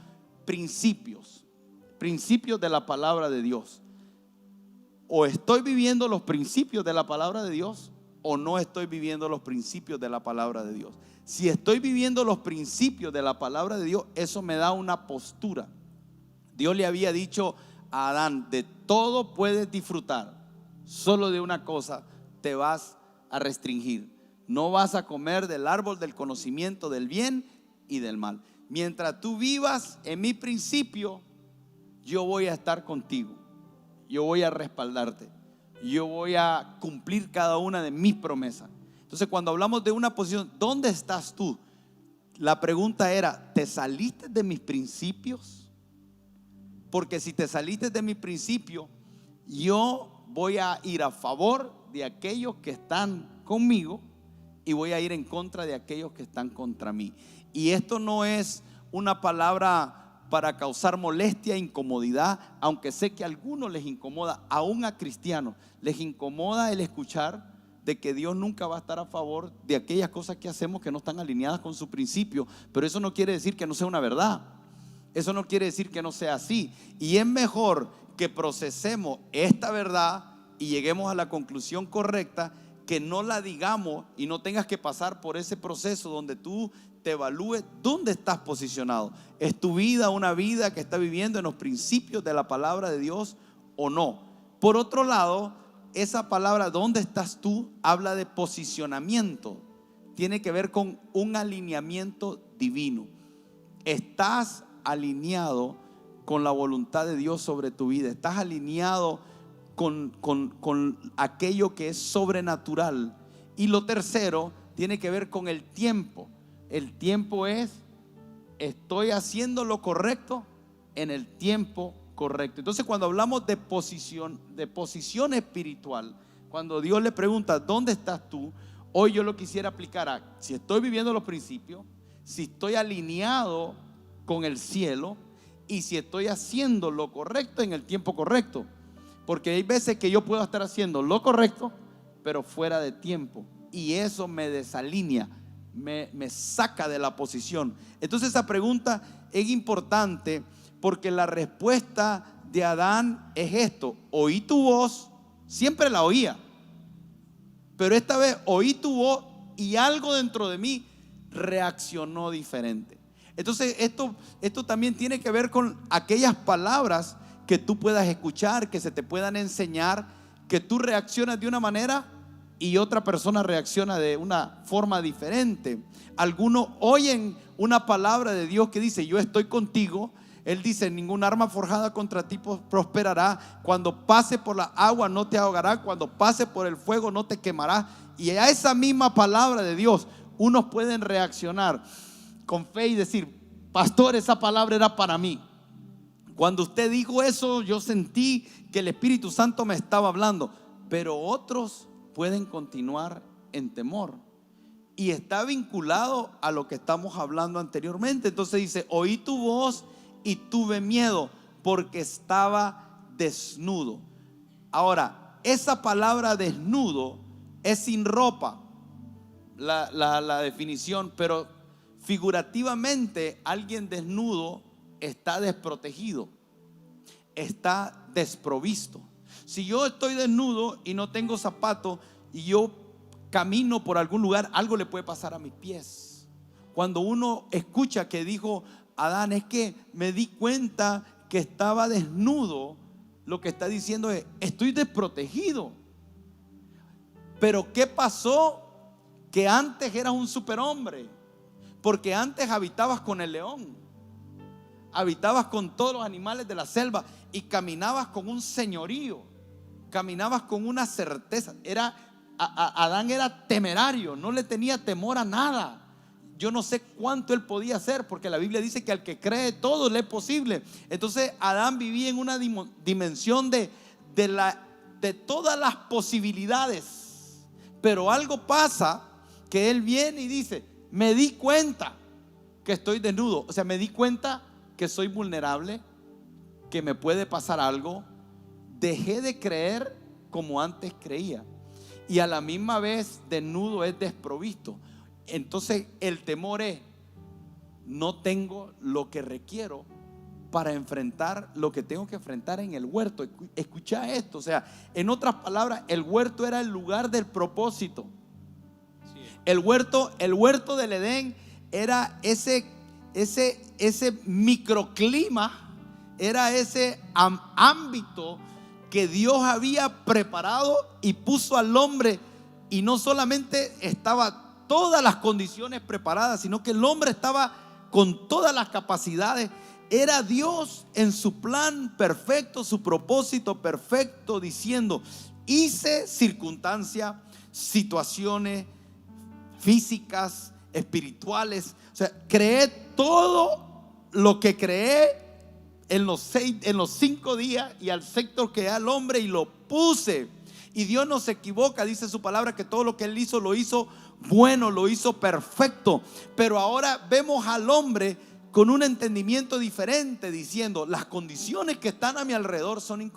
principios de la palabra de Dios. O estoy viviendo los principios de la palabra de Dios, o no estoy viviendo los principios de la palabra de Dios. Si estoy viviendo los principios de la palabra de Dios, eso me da una postura. Dios le había dicho a Adán: de todo puedes disfrutar, solo de una cosa te vas a restringir. No vas a comer del árbol del conocimiento del bien y del mal. Mientras tú vivas en mi principio, yo voy a estar contigo. Yo voy a respaldarte. Yo voy a cumplir cada una de mis promesas. Entonces, cuando hablamos de una posición, ¿dónde estás tú? La pregunta era: ¿te saliste de mis principios? Porque si te saliste de mis principios, yo voy a ir a favor de aquellos que están conmigo y voy a ir en contra de aquellos que están contra mí. Y esto no es una palabra para causar molestia, incomodidad, aunque sé que a algunos les incomoda, aún a cristianos les incomoda el escuchar de que Dios nunca va a estar a favor de aquellas cosas que hacemos que no están alineadas con su principio. Pero eso no quiere decir que no sea una verdad. Eso no quiere decir que no sea así. Y es mejor que procesemos esta verdad y lleguemos a la conclusión correcta, que no la digamos y no tengas que pasar por ese proceso donde tú te evalúes dónde estás posicionado. ¿Es tu vida una vida que está viviendo en los principios de la palabra de Dios o no? Por otro lado, esa palabra ¿dónde estás tú? Habla de posicionamiento. Tiene que ver con un alineamiento divino. Estás alineado con la voluntad de Dios sobre tu vida. Estás alineado con aquello que es sobrenatural. Y lo tercero tiene que ver con el tiempo. El tiempo es: estoy haciendo lo correcto en el tiempo correcto. Entonces, cuando hablamos de posición espiritual, cuando Dios le pregunta ¿dónde estás tú?, hoy yo lo quisiera aplicar a si estoy viviendo los principios, si estoy alineado con el cielo y si estoy haciendo lo correcto en el tiempo correcto. Porque hay veces que yo puedo estar haciendo lo correcto pero fuera de tiempo, y eso me desalinea, me saca de la posición. Entonces esa pregunta es importante, porque la respuesta de Adán es esto: oí tu voz, siempre la oía, pero esta vez oí tu voz y algo dentro de mí reaccionó diferente. Entonces esto también tiene que ver con aquellas palabras que tú puedas escuchar, que se te puedan enseñar, que tú reaccionas de una manera y otra persona reacciona de una forma diferente. Algunos oyen una palabra de Dios que dice: yo estoy contigo. Él dice: ningún arma forjada contra ti prosperará. Cuando pase por la agua no te ahogará. Cuando pase por el fuego no te quemará. Y a esa misma palabra de Dios unos pueden reaccionar con fe y decir: pastor, esa palabra era para mí. Cuando usted dijo eso, yo sentí que el Espíritu Santo me estaba hablando. Pero otros pueden continuar en temor, y está vinculado a lo que estamos hablando anteriormente. Entonces dice: oí tu voz y tuve miedo, porque estaba desnudo. Ahora, esa palabra desnudo es sin ropa, la definición, pero figurativamente alguien desnudo está desprotegido, está desprovisto. Si yo estoy desnudo y no tengo zapatos y yo camino por algún lugar, algo le puede pasar a mis pies. Cuando uno escucha que dijo Adán: es que me di cuenta que estaba desnudo, lo que está diciendo es: estoy desprotegido. Pero ¿qué pasó? Que antes eras un superhombre, Porque antes habitabas con el león, habitabas con todos los animales de la selva y caminabas con un señorío, caminabas con una certeza. Adán era temerario, no le tenía temor a nada. Yo no sé cuánto él podía hacer, porque la Biblia dice que al que cree todo le es posible. Entonces Adán vivía en una dimensión de todas las posibilidades. Pero algo pasa que él viene y dice: me di cuenta que estoy desnudo. O sea, me di cuenta que soy vulnerable, que me puede pasar algo. Dejé de creer como antes creía, y a la misma vez desnudo es desprovisto. Entonces el temor es: no tengo lo que requiero para enfrentar lo que tengo que enfrentar en el huerto. Escucha esto, o sea, en otras palabras, el huerto era el lugar del propósito. El huerto del Edén era ese microclima, era ese ámbito que Dios había preparado y puso al hombre. Y no solamente estaba todas las condiciones preparadas, sino que el hombre estaba con todas las capacidades. Era Dios en su plan perfecto, su propósito perfecto, diciendo: hice circunstancias, situaciones físicas, espirituales. O sea, creé todo lo que creé en los 5 días, y al sexto creé al hombre y lo puse. Y Dios no se equivoca, dice su palabra, que todo lo que Él hizo lo hizo bueno, lo hizo perfecto. Pero ahora vemos al hombre con un entendimiento diferente, diciendo: las condiciones que están a mi alrededor son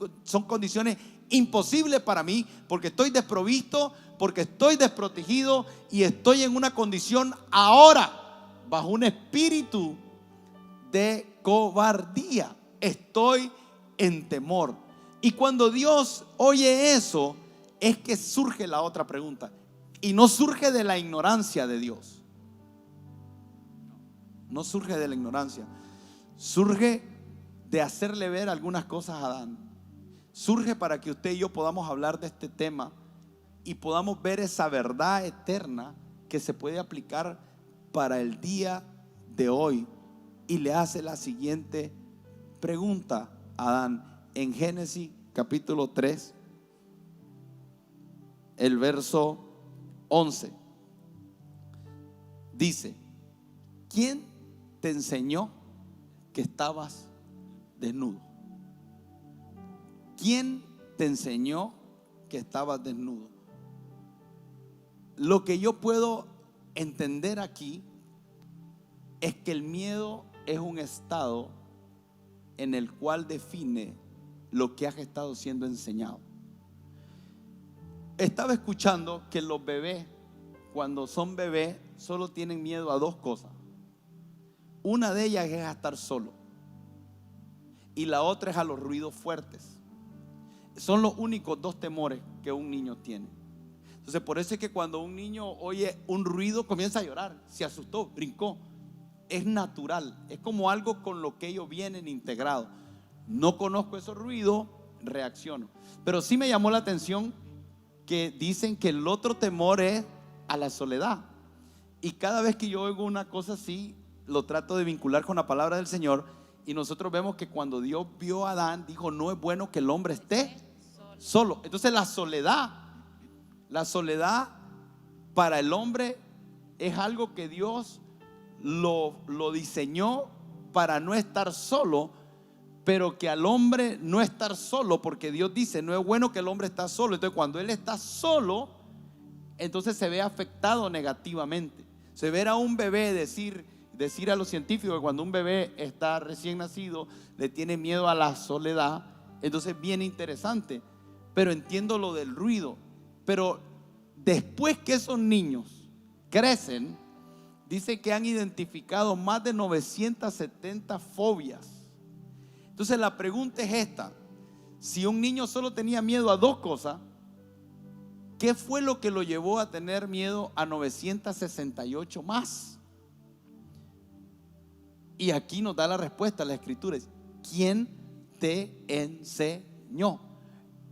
condiciones imposibles para mí, porque estoy desprovisto, porque estoy desprotegido, y estoy en una condición ahora bajo un espíritu de cobardía. Estoy en temor. Y cuando Dios oye eso, es que surge la otra pregunta. Y no surge de la ignorancia de Dios. No surge de la ignorancia. Surge de hacerle ver algunas cosas a Adán. Surge para que usted y yo podamos hablar de este tema y podamos ver esa verdad eterna que se puede aplicar para el día de hoy. Y le hace la siguiente pregunta a Adán en Génesis capítulo 3, el verso 11. Dice: ¿quién te enseñó que estabas desnudo? ¿Quién te enseñó que estabas desnudo? Lo que yo puedo entender aquí es que el miedo es un estado en el cual define lo que has estado siendo enseñado. Estaba escuchando que los bebés, cuando son bebés, solo tienen miedo a 2 cosas. Una de ellas es a estar solo, y la otra es a los ruidos fuertes. Son los únicos 2 temores que un niño tiene. Entonces, por eso es que cuando un niño oye un ruido comienza a llorar, se asustó, brincó. Es natural, es como algo con lo que ellos vienen integrados. No conozco esos ruidos, reacciono. Pero sí me llamó la atención que dicen que el otro temor es a la soledad. Y cada vez que yo oigo una cosa así, lo trato de vincular con la palabra del Señor. Y nosotros vemos que cuando Dios vio a Adán, dijo: no es bueno que el hombre esté solo. Entonces la soledad para el hombre es algo que Dios lo diseñó para no estar solo, pero que al hombre no estar solo, porque Dios dice: no es bueno que el hombre está solo. Entonces cuando él está solo, entonces se ve afectado negativamente. Se ve a un bebé decir a los científicos que cuando un bebé está recién nacido le tiene miedo a la soledad. Entonces bien interesante, pero entiendo lo del ruido. Pero después que esos niños crecen, dice que han identificado más de 970 fobias. Entonces la pregunta es esta: si un niño solo tenía miedo a 2 cosas, ¿qué fue lo que lo llevó a tener miedo a 968 más? Y aquí nos da la respuesta a la escritura: ¿quién te enseñó?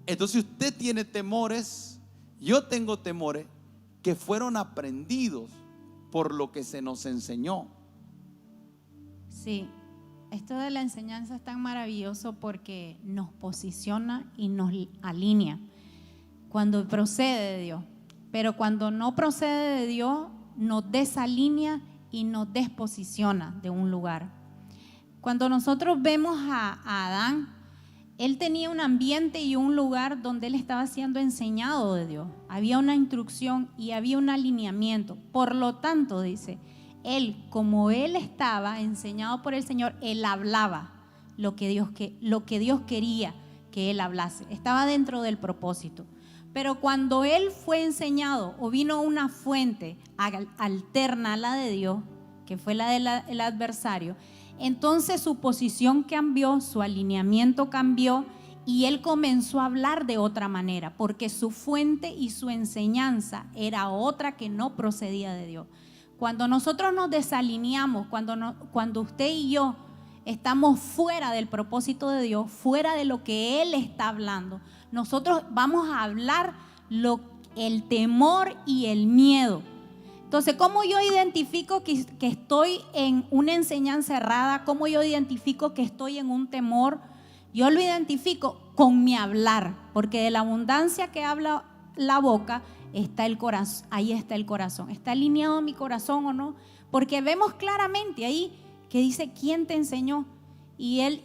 Entonces usted tiene temores, yo tengo temores que fueron aprendidos por lo que se nos enseñó. Sí, esto de la enseñanza es tan maravilloso porque nos posiciona y nos alinea cuando procede de Dios. Pero cuando no procede de Dios, nos desalinea y nos desposiciona de un lugar. Cuando nosotros vemos a Adán, él tenía un ambiente y un lugar donde él estaba siendo enseñado de Dios. Había una instrucción y había un alineamiento. Por lo tanto, dice, él, como él estaba enseñado por el Señor, él hablaba lo que Dios quería que él hablase. Estaba dentro del propósito. Pero cuando él fue enseñado o vino una fuente alterna a la de Dios, que fue la del adversario, entonces su posición cambió, su alineamiento cambió y él comenzó a hablar de otra manera, porque su fuente y su enseñanza era otra que no procedía de Dios. Cuando nosotros nos desalineamos, cuando usted y yo estamos fuera del propósito de Dios, fuera de lo que Él está hablando, nosotros vamos a hablar el temor y el miedo. Entonces, ¿cómo yo identifico que estoy en una enseñanza errada? ¿Cómo yo identifico que estoy en un temor? Yo lo identifico con mi hablar, porque de la abundancia que habla la boca está el corazón, ahí está el corazón. ¿Está alineado mi corazón o no? Porque vemos claramente ahí que dice, ¿quién te enseñó? Y él,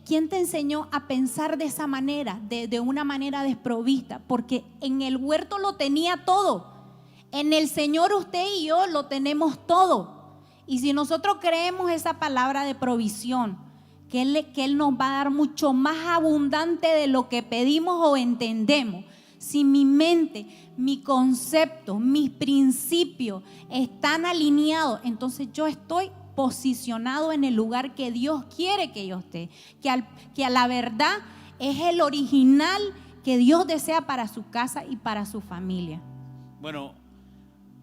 ¿quién te enseñó a pensar de esa manera, de una manera desprovista? Porque en el huerto lo tenía todo. En el Señor usted y yo lo tenemos todo. Y si nosotros creemos esa palabra de provisión, que Él nos va a dar mucho más abundante de lo que pedimos o entendemos. Si mi mente, mi concepto, mis principios están alineados, entonces yo estoy posicionado en el lugar que Dios quiere que yo esté. Que a la verdad es el original que Dios desea para su casa y para su familia. Bueno,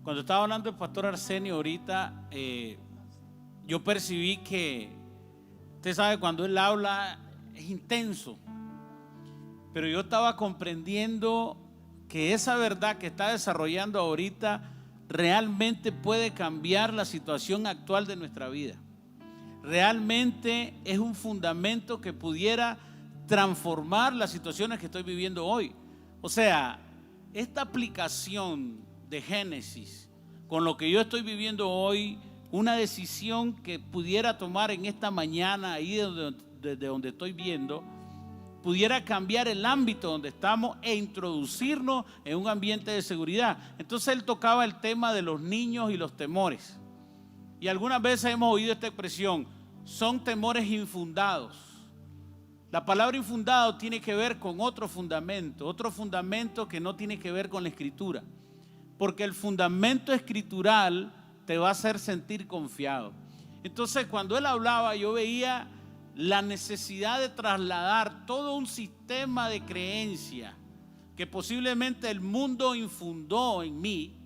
cuando estaba hablando el pastor Arsenio ahorita, yo percibí que, usted sabe, cuando él habla es intenso, pero yo estaba comprendiendo que esa verdad que está desarrollando ahorita realmente puede cambiar la situación actual de nuestra vida. Realmente es un fundamento que pudiera transformar las situaciones que estoy viviendo hoy. O sea, esta aplicación de Génesis con lo que yo estoy viviendo hoy, una decisión que pudiera tomar en esta mañana ahí desde donde estoy viendo, pudiera cambiar el ámbito donde estamos e introducirnos en un ambiente de seguridad. Entonces él tocaba el tema de los niños y los temores, y algunas veces hemos oído esta expresión: son temores infundados. La palabra infundado tiene que ver con otro fundamento que no tiene que ver con la escritura, porque el fundamento escritural te va a hacer sentir confiado. Entonces, cuando él hablaba, yo veía la necesidad de trasladar todo un sistema de creencia que posiblemente el mundo infundó en mí.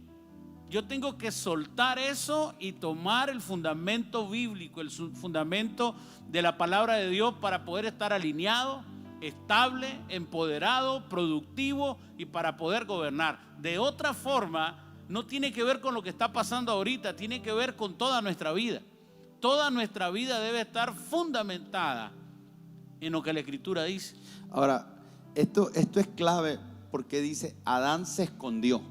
Yo tengo que soltar eso y tomar el fundamento bíblico, el fundamento de la palabra de Dios, para poder estar alineado, estable, empoderado, productivo y para poder gobernar. De otra forma, no tiene que ver con lo que está pasando ahorita, tiene que ver con toda nuestra vida. Toda nuestra vida debe estar fundamentada en lo que la Escritura dice. Ahora, esto es clave, porque dice, Adán se escondió.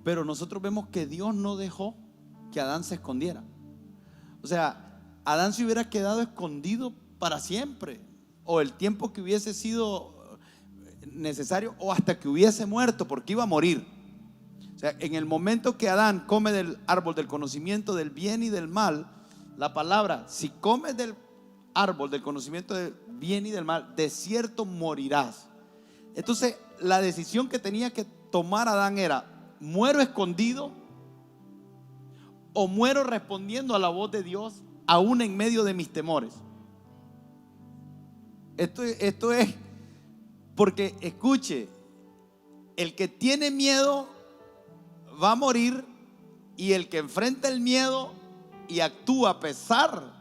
Pero nosotros vemos que Dios no dejó que Adán se escondiera. O sea, Adán se hubiera quedado escondido para siempre, o el tiempo que hubiese sido necesario, o hasta que hubiese muerto, porque iba a morir. O sea, en el momento que Adán come del árbol del conocimiento del bien y del mal, la palabra, si comes del árbol del conocimiento del bien y del mal, de cierto morirás. Entonces, la decisión que tenía que tomar Adán era: ¿muero escondido o muero respondiendo a la voz de Dios aún en medio de mis temores? Esto es porque, escuche, el que tiene miedo va a morir, y el que enfrenta el miedo y actúa a pesar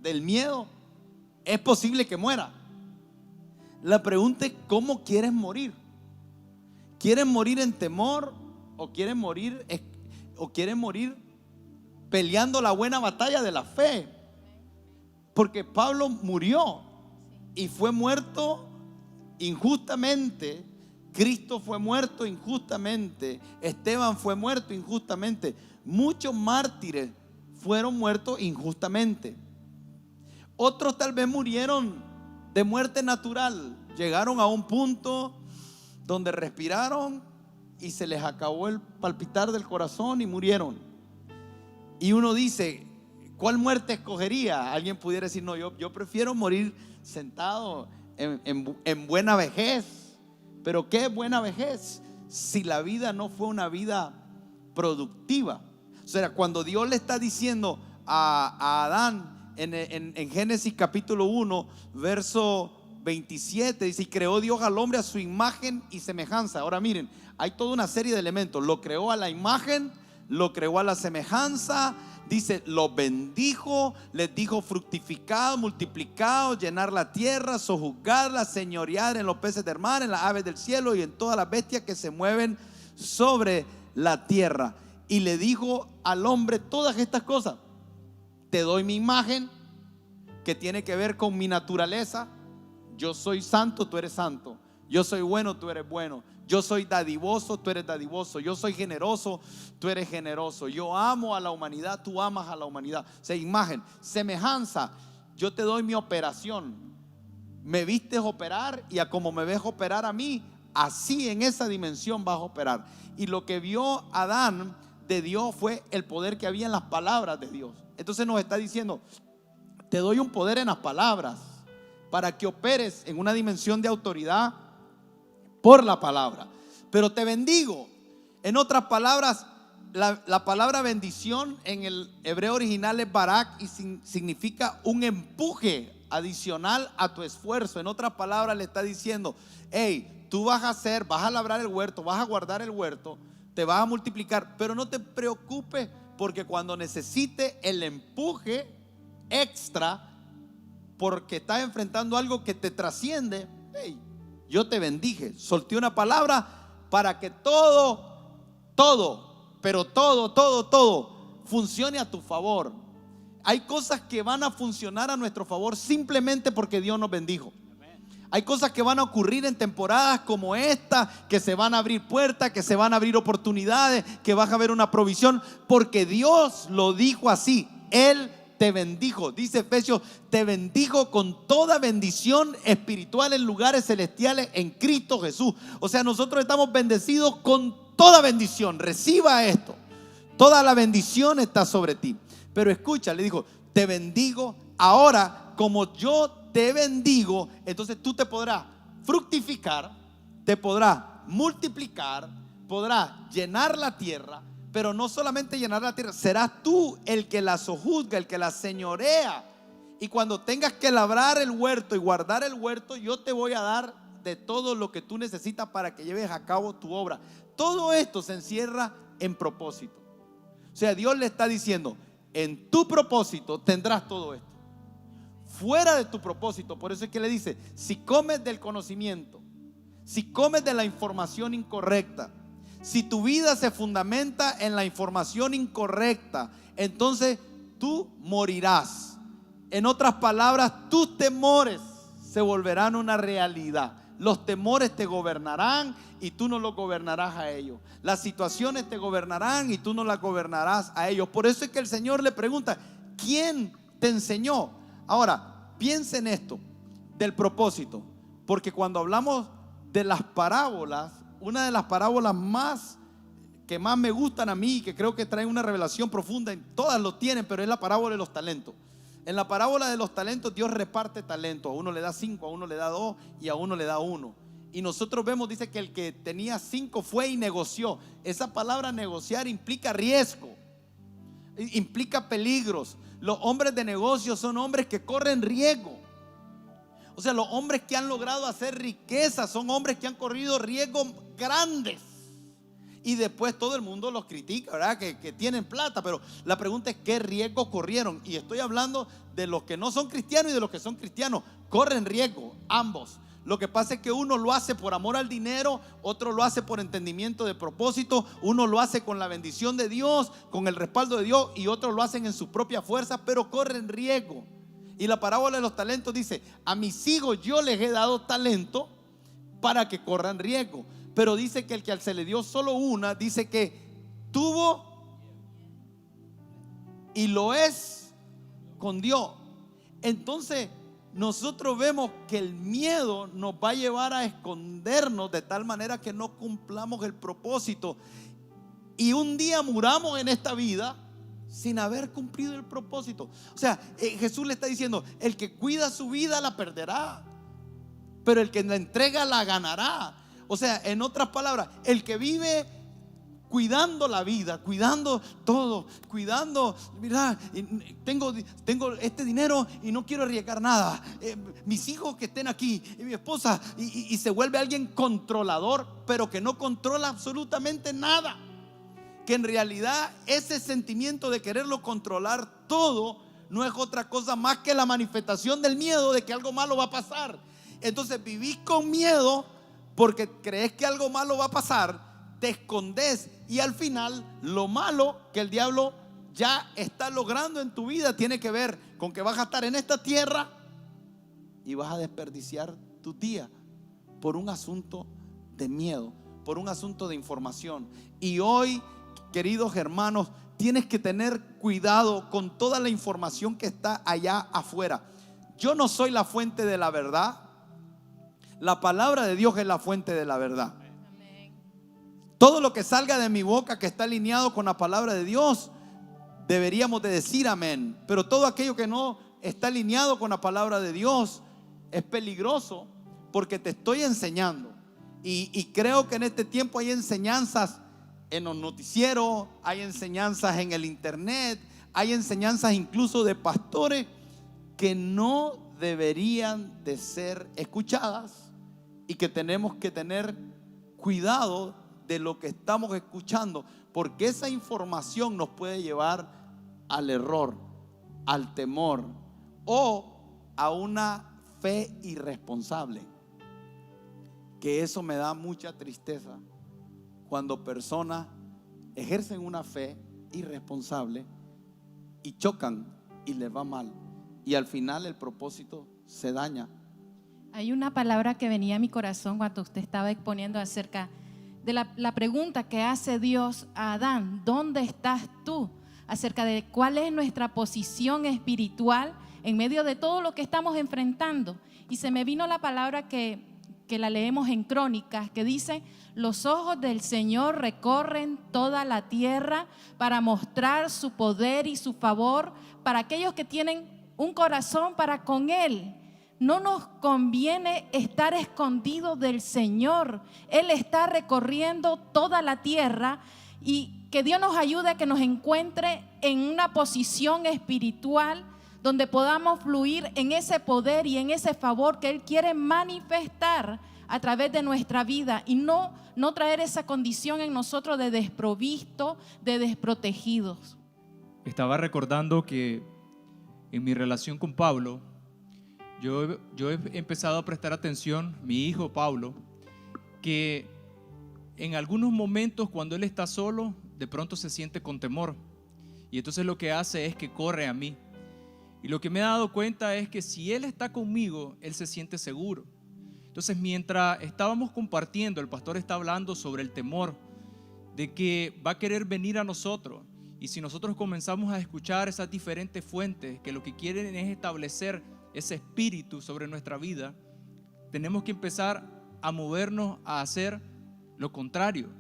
del miedo, es posible que muera. La pregunta es: ¿cómo quieres morir? ¿Quieres morir en temor o quieres morir peleando la buena batalla de la fe. Porque Pablo murió y fue muerto injustamente. Cristo fue muerto injustamente. Esteban fue muerto injustamente. Muchos mártires fueron muertos injustamente. Otros tal vez murieron de muerte natural. Llegaron a un punto donde respiraron y se les acabó el palpitar del corazón y murieron. Y uno dice, ¿cuál muerte escogería? Alguien pudiera decir, no, yo prefiero morir sentado en buena vejez. Pero ¿qué es buena vejez? Si la vida no fue una vida productiva. O sea, cuando Dios le está diciendo a Adán en Génesis capítulo 1, verso 27, dice, y creó Dios al hombre a su imagen y semejanza. Ahora miren, hay toda una serie de elementos. Lo creó a la imagen, lo creó a la semejanza. Dice, los bendijo, les dijo, fructificad, multiplicad, llenar la tierra, sojuzgarla, señorear en los peces del mar, en las aves del cielo y en todas las bestias que se mueven sobre la tierra. Y le dijo al hombre todas estas cosas. Te doy mi imagen, que tiene que ver con mi naturaleza. Yo soy santo, tú eres santo. Yo soy bueno, tú eres bueno. Yo soy dadivoso, tú eres dadivoso. Yo soy generoso, tú eres generoso. Yo amo a la humanidad, tú amas a la humanidad. O sea, imagen, semejanza. Yo te doy mi operación. Me vistes operar y a como me ves operar a mí, así en esa dimensión vas a operar. Y lo que vio Adán de Dios fue el poder que había en las palabras de Dios. Entonces nos está diciendo, te doy un poder en las palabras para que operes en una dimensión de autoridad por la palabra. Pero te bendigo. En otras palabras, la palabra bendición en el hebreo original es barak y significa un empuje adicional a tu esfuerzo. En otras palabras le está diciendo, hey, tú vas a labrar el huerto, vas a guardar el huerto, te vas a multiplicar, pero no te preocupes, porque cuando necesite el empuje extra, porque estás enfrentando algo que te trasciende, hey, yo te bendije, solté una palabra para que todo funcione a tu favor. Hay cosas que van a funcionar a nuestro favor simplemente porque Dios nos bendijo. Hay cosas que van a ocurrir en temporadas como esta, que se van a abrir puertas, que se van a abrir oportunidades, que vas a ver una provisión, porque Dios lo dijo así. Él te bendijo, dice Efesios, te bendijo con toda bendición espiritual en lugares celestiales en Cristo Jesús. O sea, nosotros estamos bendecidos con toda bendición. Reciba esto, toda la bendición está sobre ti. Pero escucha, le dijo, te bendigo ahora como yo te bendigo. Entonces tú te podrás fructificar, te podrás multiplicar, podrás llenar la tierra. Pero no solamente llenar la tierra, serás tú el que la sojuzga, el que la señorea. Y cuando tengas que labrar el huerto y guardar el huerto, yo te voy a dar de todo lo que tú necesitas para que lleves a cabo tu obra. Todo esto se encierra en propósito. O sea, Dios le está diciendo, en tu propósito tendrás todo esto. Fuera de tu propósito, por eso es que le dice, si comes del conocimiento, si comes de la información incorrecta, si tu vida se fundamenta en la información incorrecta, entonces tú morirás. En otras palabras, tus temores se volverán una realidad. Los temores te gobernarán y tú no los gobernarás a ellos. Las situaciones te gobernarán y tú no las gobernarás a ellos. Por eso es que el Señor le pregunta, ¿quién te enseñó? Ahora, piensa en esto del propósito, porque cuando hablamos de las parábolas, una de las parábolas que más me gustan a mí, que creo que traen una revelación profunda, todas lo tienen, pero es la parábola de los talentos. En la parábola de los talentos Dios reparte talentos. A uno le da 5, a uno le da 2 y a uno le da 1. Y nosotros vemos, dice que el que tenía 5 fue y negoció. Esa palabra negociar implica riesgo, implica peligros. Los hombres de negocio son hombres que corren riesgo. O sea, los hombres que han logrado hacer riqueza son hombres que han corrido riesgos grandes. Y después todo el mundo los critica, ¿verdad? Que tienen plata, pero la pregunta es ¿qué riesgos corrieron? Y estoy hablando de los que no son cristianos y de los que son cristianos. Corren riesgo ambos. Lo que pasa es que uno lo hace por amor al dinero, otro lo hace por entendimiento de propósito, uno lo hace con la bendición de Dios, con el respaldo de Dios, y otros lo hacen en su propia fuerza, pero corren riesgo. Y la parábola de los talentos dice: a mis hijos yo les he dado talento para que corran riesgo. Pero dice que el que se le dio solo una, dice que tuvo y lo escondió. Entonces nosotros vemos que el miedo nos va a llevar a escondernos de tal manera que no cumplamos el propósito, y un día muramos en esta vida sin haber cumplido el propósito. O sea, Jesús le está diciendo: el que cuida su vida la perderá, pero el que la entrega la ganará. O sea, en otras palabras, el que vive cuidando la vida, cuidando todo, cuidando, mira, tengo este dinero y no quiero arriesgar nada, mis hijos que estén aquí, y mi esposa, y se vuelve alguien controlador, pero que no controla absolutamente nada. Que en realidad ese sentimiento de quererlo controlar todo no es otra cosa más que la manifestación del miedo de que algo malo va a pasar. Entonces vivís con miedo porque crees que algo malo va a pasar, te escondes, y al final lo malo que el diablo ya está logrando en tu vida tiene que ver con que vas a estar en esta tierra y vas a desperdiciar tu día por un asunto de miedo, por un asunto de información. Y hoy, queridos hermanos, tienes que tener cuidado con toda la información que está allá afuera. Yo no soy la fuente de la verdad. La palabra de Dios es la fuente de la verdad. Todo lo que salga de mi boca que está alineado con la palabra de Dios, deberíamos de decir amén. Pero todo aquello que no está alineado con la palabra de Dios es peligroso, porque te estoy enseñando. Y creo que en este tiempo hay enseñanzas en los noticieros, hay enseñanzas en el internet, hay enseñanzas incluso de pastores que no deberían de ser escuchadas, y que tenemos que tener cuidado de lo que estamos escuchando, porque esa información nos puede llevar al error, al temor o a una fe irresponsable. Que eso me da mucha tristeza, cuando personas ejercen una fe irresponsable y chocan y les va mal, y al final el propósito se daña. Hay una palabra que venía a mi corazón cuando usted estaba exponiendo acerca de la pregunta que hace Dios a Adán: ¿dónde estás tú? Acerca de cuál es nuestra posición espiritual en medio de todo lo que estamos enfrentando. Y se me vino la palabra que la leemos en Crónicas, que dice: los ojos del Señor recorren toda la tierra para mostrar su poder y su favor para aquellos que tienen un corazón para con Él. No nos conviene estar escondidos del Señor. Él está recorriendo toda la tierra, y que Dios nos ayude a que nos encuentre en una posición espiritual donde podamos fluir en ese poder y en ese favor que Él quiere manifestar a través de nuestra vida, y no traer esa condición en nosotros de desprovisto, de desprotegidos. Estaba recordando que en mi relación con Pablo, yo he empezado a prestar atención, mi hijo Pablo, que en algunos momentos cuando él está solo, de pronto se siente con temor, y entonces lo que hace es que corre a mí. Y lo que me he dado cuenta es que si él está conmigo, él se siente seguro. Entonces, mientras estábamos compartiendo, el pastor está hablando sobre el temor de que va a querer venir a nosotros, y si nosotros comenzamos a escuchar esas diferentes fuentes que lo que quieren es establecer ese espíritu sobre nuestra vida, tenemos que empezar a movernos a hacer lo contrario,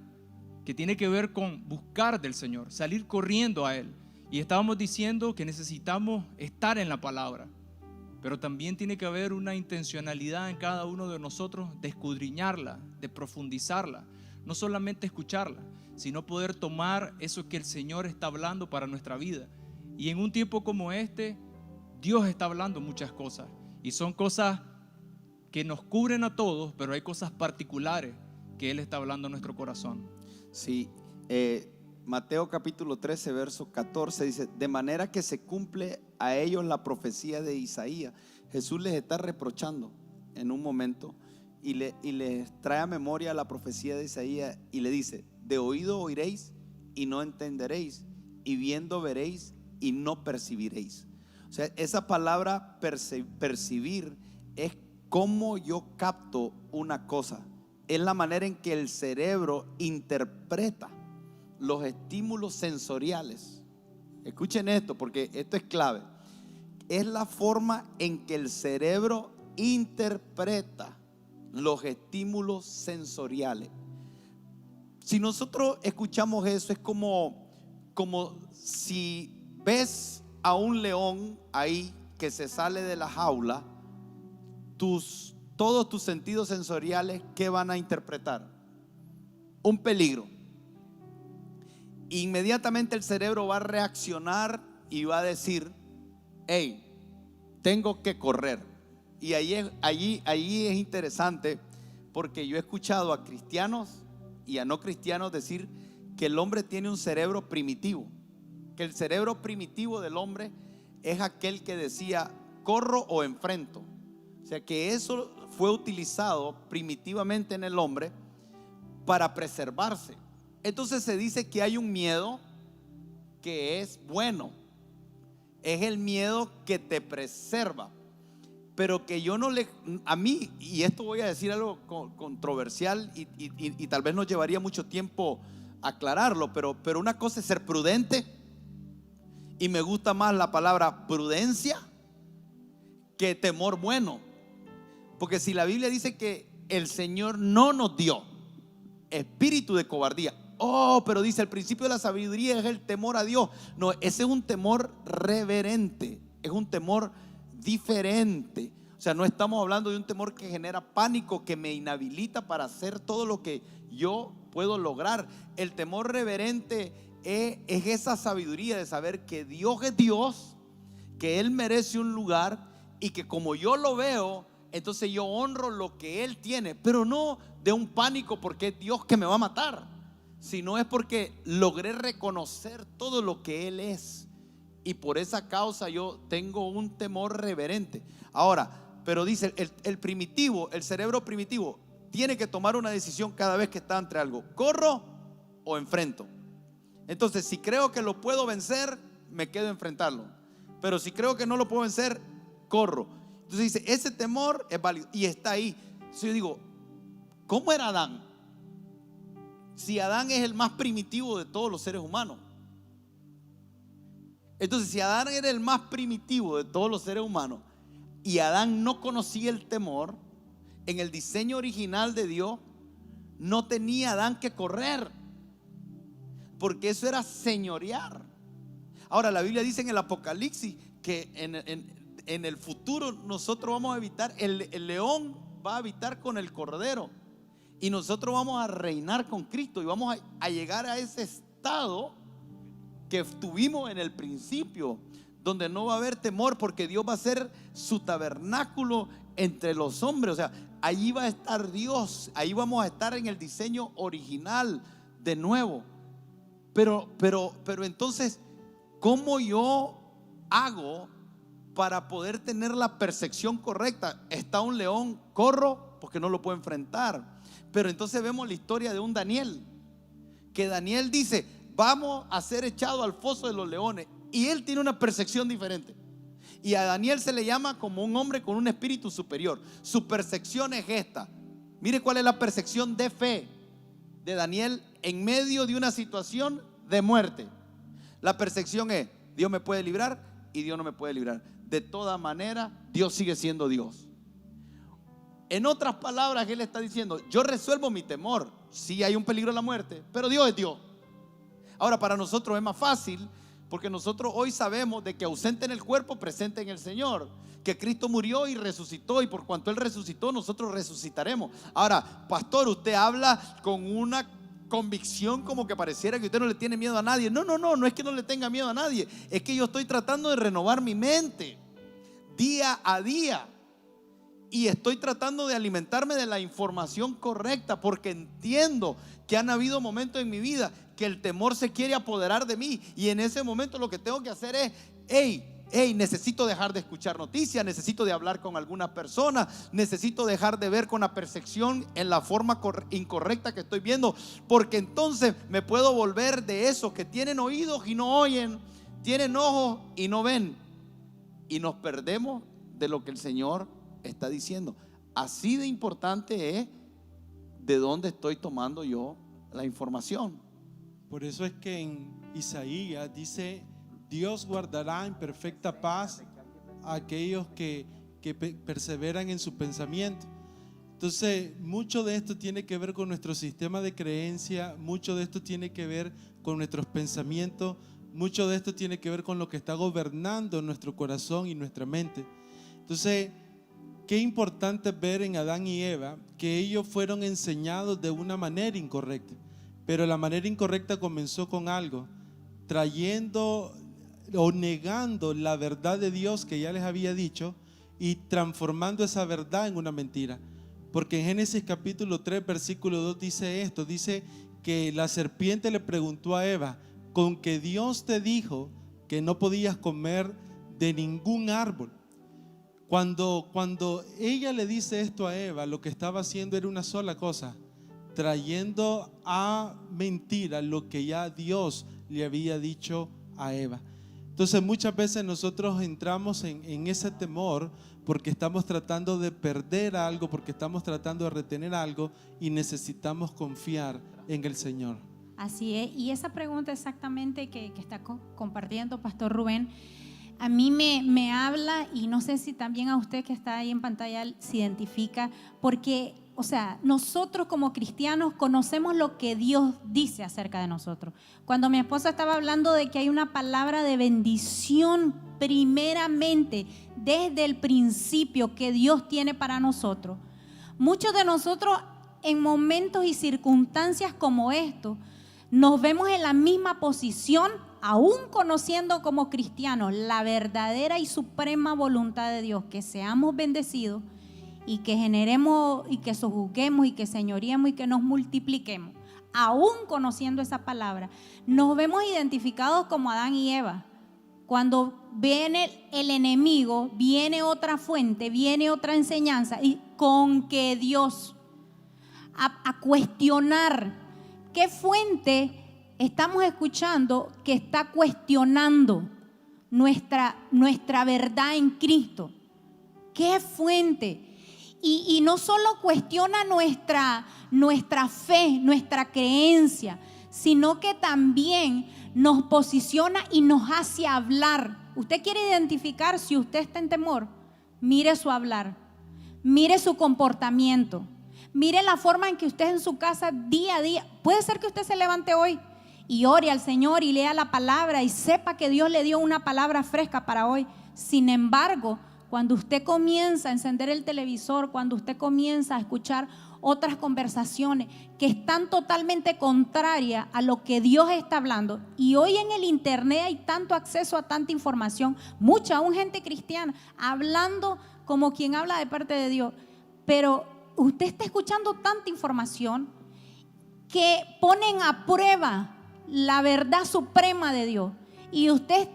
que tiene que ver con buscar del Señor, salir corriendo a Él. Y estábamos diciendo que necesitamos estar en la palabra, pero también tiene que haber una intencionalidad en cada uno de nosotros de escudriñarla, de profundizarla, no solamente escucharla, sino poder tomar eso que el Señor está hablando para nuestra vida. Y en un tiempo como este, Dios está hablando muchas cosas, y son cosas que nos cubren a todos, pero hay cosas particulares que Él está hablando a nuestro corazón. Sí, Mateo capítulo 13, verso 14 dice: de manera que se cumple a ellos la profecía de Isaías. Jesús les está reprochando en un momento y les trae a memoria la profecía de Isaías y le dice: de oído oiréis y no entenderéis, y viendo veréis y no percibiréis. O sea, esa palabra percibir es cómo yo capto una cosa, es la manera en que el cerebro interpreta los estímulos sensoriales. Escuchen esto, porque esto es clave. Es la forma en que el cerebro interpreta los estímulos sensoriales. Si nosotros escuchamos eso, es como si ves a un león ahí que se sale de la jaula, todos tus sentidos sensoriales, ¿qué van a interpretar? Un peligro. Inmediatamente el cerebro va a reaccionar y va a decir: hey, tengo que correr. Y allí es interesante, porque yo he escuchado a cristianos y a no cristianos decir que el hombre tiene un cerebro primitivo, que el cerebro primitivo del hombre es aquel que decía: corro o enfrento. O sea, que eso fue utilizado primitivamente en el hombre para preservarse. Entonces se dice que hay un miedo que es bueno, es el miedo que te preserva, pero que a mí, y esto voy a decir algo controversial y tal vez nos llevaría mucho tiempo aclararlo, pero una cosa es ser prudente, y me gusta más la palabra prudencia que temor bueno, porque si la Biblia dice que el Señor no nos dio espíritu de cobardía, pero dice: el principio de la sabiduría es el temor a Dios. No, ese es un temor reverente, es un temor diferente. O sea, no estamos hablando de un temor que genera pánico, que me inhabilita para hacer todo lo que yo puedo lograr. El temor reverente es esa sabiduría de saber que Dios es Dios, que Él merece un lugar, y que como yo lo veo, entonces yo honro lo que Él tiene, pero no de un pánico porque es Dios que me va a matar, sino es porque logré reconocer todo lo que Él es, y por esa causa yo tengo un temor reverente. Ahora, pero dice el primitivo, el cerebro primitivo tiene que tomar una decisión cada vez que está entre algo: corro o enfrento. Entonces, si creo que lo puedo vencer, me quedo a enfrentarlo, pero si creo que no lo puedo vencer, corro. Entonces dice: ese temor es válido y está ahí. Entonces yo digo: ¿cómo era Adán? Si Adán es el más primitivo de todos los seres humanos. Entonces, si Adán era el más primitivo de todos los seres humanos y Adán no conocía el temor, en el diseño original de Dios no tenía Adán que correr, porque eso era señorear. Ahora, la Biblia dice en el Apocalipsis que en el futuro nosotros vamos a habitar, el león va a habitar con el cordero, y nosotros vamos a reinar con Cristo, y vamos a llegar a ese estado que tuvimos en el principio, donde no va a haber temor, porque Dios va a ser su tabernáculo entre los hombres. O sea, allí va a estar Dios, ahí vamos a estar en el diseño original de nuevo. Pero entonces, ¿cómo yo hago para poder tener la percepción correcta? Está un león, corro porque no lo puedo enfrentar. Pero entonces vemos la historia de un Daniel, que Daniel dice: vamos a ser echados al foso de los leones, y él tiene una percepción diferente. Y a Daniel se le llama como un hombre con un espíritu superior. Su percepción es esta. Mire cuál es la percepción de fe de Daniel en medio de una situación de muerte. La percepción es: Dios me puede librar y Dios no me puede librar. De toda manera, Dios sigue siendo Dios. En otras palabras, él está diciendo: yo resuelvo mi temor. Sí hay un peligro de la muerte, pero Dios es Dios. Ahora, para nosotros es más fácil, porque nosotros hoy sabemos de que ausente en el cuerpo, presente en el Señor, que Cristo murió y resucitó, y por cuanto Él resucitó, nosotros resucitaremos. Ahora, pastor, usted habla con una convicción como que pareciera que usted no le tiene miedo a nadie. No es que no le tenga miedo a nadie, es que yo estoy tratando de renovar mi mente día a día, y estoy tratando de alimentarme de la información correcta, porque entiendo que han habido momentos en mi vida que el temor se quiere apoderar de mí, y en ese momento lo que tengo que hacer es: hey, hey, necesito dejar de escuchar noticias, necesito de hablar con alguna persona, necesito dejar de ver con la percepción en la forma incorrecta que estoy viendo, porque entonces me puedo volver de esos que tienen oídos y no oyen, tienen ojos y no ven, y nos perdemos de lo que el Señor está diciendo. Así de importante es de dónde estoy tomando yo la información. Por eso es que en Isaías dice: Dios guardará en perfecta paz a aquellos que perseveran en su pensamiento. Entonces, mucho de esto tiene que ver con nuestro sistema de creencia, mucho de esto tiene que ver con nuestros pensamientos, mucho de esto tiene que ver con lo que está gobernando nuestro corazón y nuestra mente. Entonces, qué importante ver en Adán y Eva que ellos fueron enseñados de una manera incorrecta, pero la manera incorrecta comenzó con algo, trayendo o negando la verdad de Dios que ya les había dicho y transformando esa verdad en una mentira. Porque en Génesis capítulo 3 versículo 2 dice esto, dice que la serpiente le preguntó a Eva: ¿con que Dios te dijo que no podías comer de ningún árbol? Cuando ella le dice esto a Eva, lo que estaba haciendo era una sola cosa: trayendo a mentira lo que ya Dios le había dicho a Eva. Entonces muchas veces nosotros entramos en ese temor porque estamos tratando de perder algo, porque estamos tratando de retener algo, y necesitamos confiar en el Señor. Así es, y esa pregunta exactamente que está compartiendo Pastor Rubén, a mí me habla, y no sé si también a usted que está ahí en pantalla se identifica, porque, o sea, nosotros como cristianos conocemos lo que Dios dice acerca de nosotros. Cuando mi esposa estaba hablando de que hay una palabra de bendición primeramente, desde el principio, que Dios tiene para nosotros, muchos de nosotros en momentos y circunstancias como estos, nos vemos en la misma posición, aún conociendo como cristianos la verdadera y suprema voluntad de Dios, que seamos bendecidos y que generemos y que sojuzguemos y que señoreemos y que nos multipliquemos. Aún conociendo esa palabra, nos vemos identificados como Adán y Eva. Cuando viene el enemigo, viene otra fuente, viene otra enseñanza, y con que Dios a cuestionar qué fuente estamos escuchando que está cuestionando nuestra verdad en Cristo. ¿Qué fuente? Y no solo cuestiona nuestra fe, nuestra creencia, sino que también nos posiciona y nos hace hablar. Usted quiere identificar si usted está en temor, mire su hablar, mire su comportamiento, mire la forma en que usted en su casa día a día. Puede ser que usted se levante hoy y ore al Señor y lea la palabra y sepa que Dios le dio una palabra fresca para hoy. Sin embargo, cuando usted comienza a encender el televisor, cuando usted comienza a escuchar otras conversaciones que están totalmente contrarias a lo que Dios está hablando, y hoy en el internet hay tanto acceso a tanta información, mucha aún gente cristiana hablando como quien habla de parte de Dios, pero usted está escuchando tanta información que ponen a prueba la verdad suprema de Dios, y usted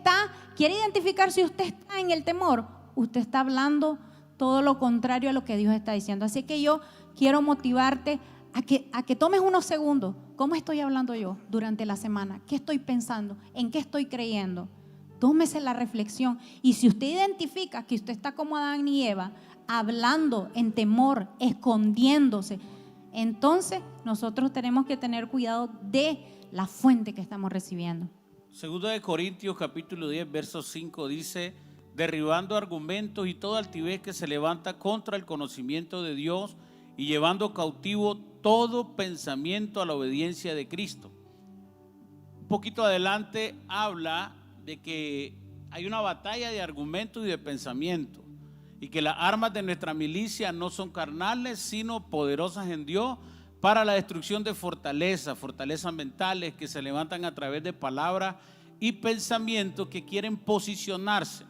quiere identificar si usted está en el temor. Usted está hablando todo lo contrario a lo que Dios está diciendo. Así que yo quiero motivarte a que tomes unos segundos. ¿Cómo estoy hablando yo durante la semana? ¿Qué estoy pensando? ¿En qué estoy creyendo? Tómese la reflexión. Y si usted identifica que usted está como Adán y Eva, hablando en temor, escondiéndose, entonces nosotros tenemos que tener cuidado de la fuente que estamos recibiendo. Segundo de Corintios capítulo 10 verso 5 dice: derribando argumentos y toda altivez que se levanta contra el conocimiento de Dios, y llevando cautivo todo pensamiento a la obediencia de Cristo. Un poquito adelante habla de que hay una batalla de argumentos y de pensamiento, y que las armas de nuestra milicia no son carnales, sino poderosas en Dios para la destrucción de fortalezas mentales que se levantan a través de palabras y pensamientos que quieren posicionarse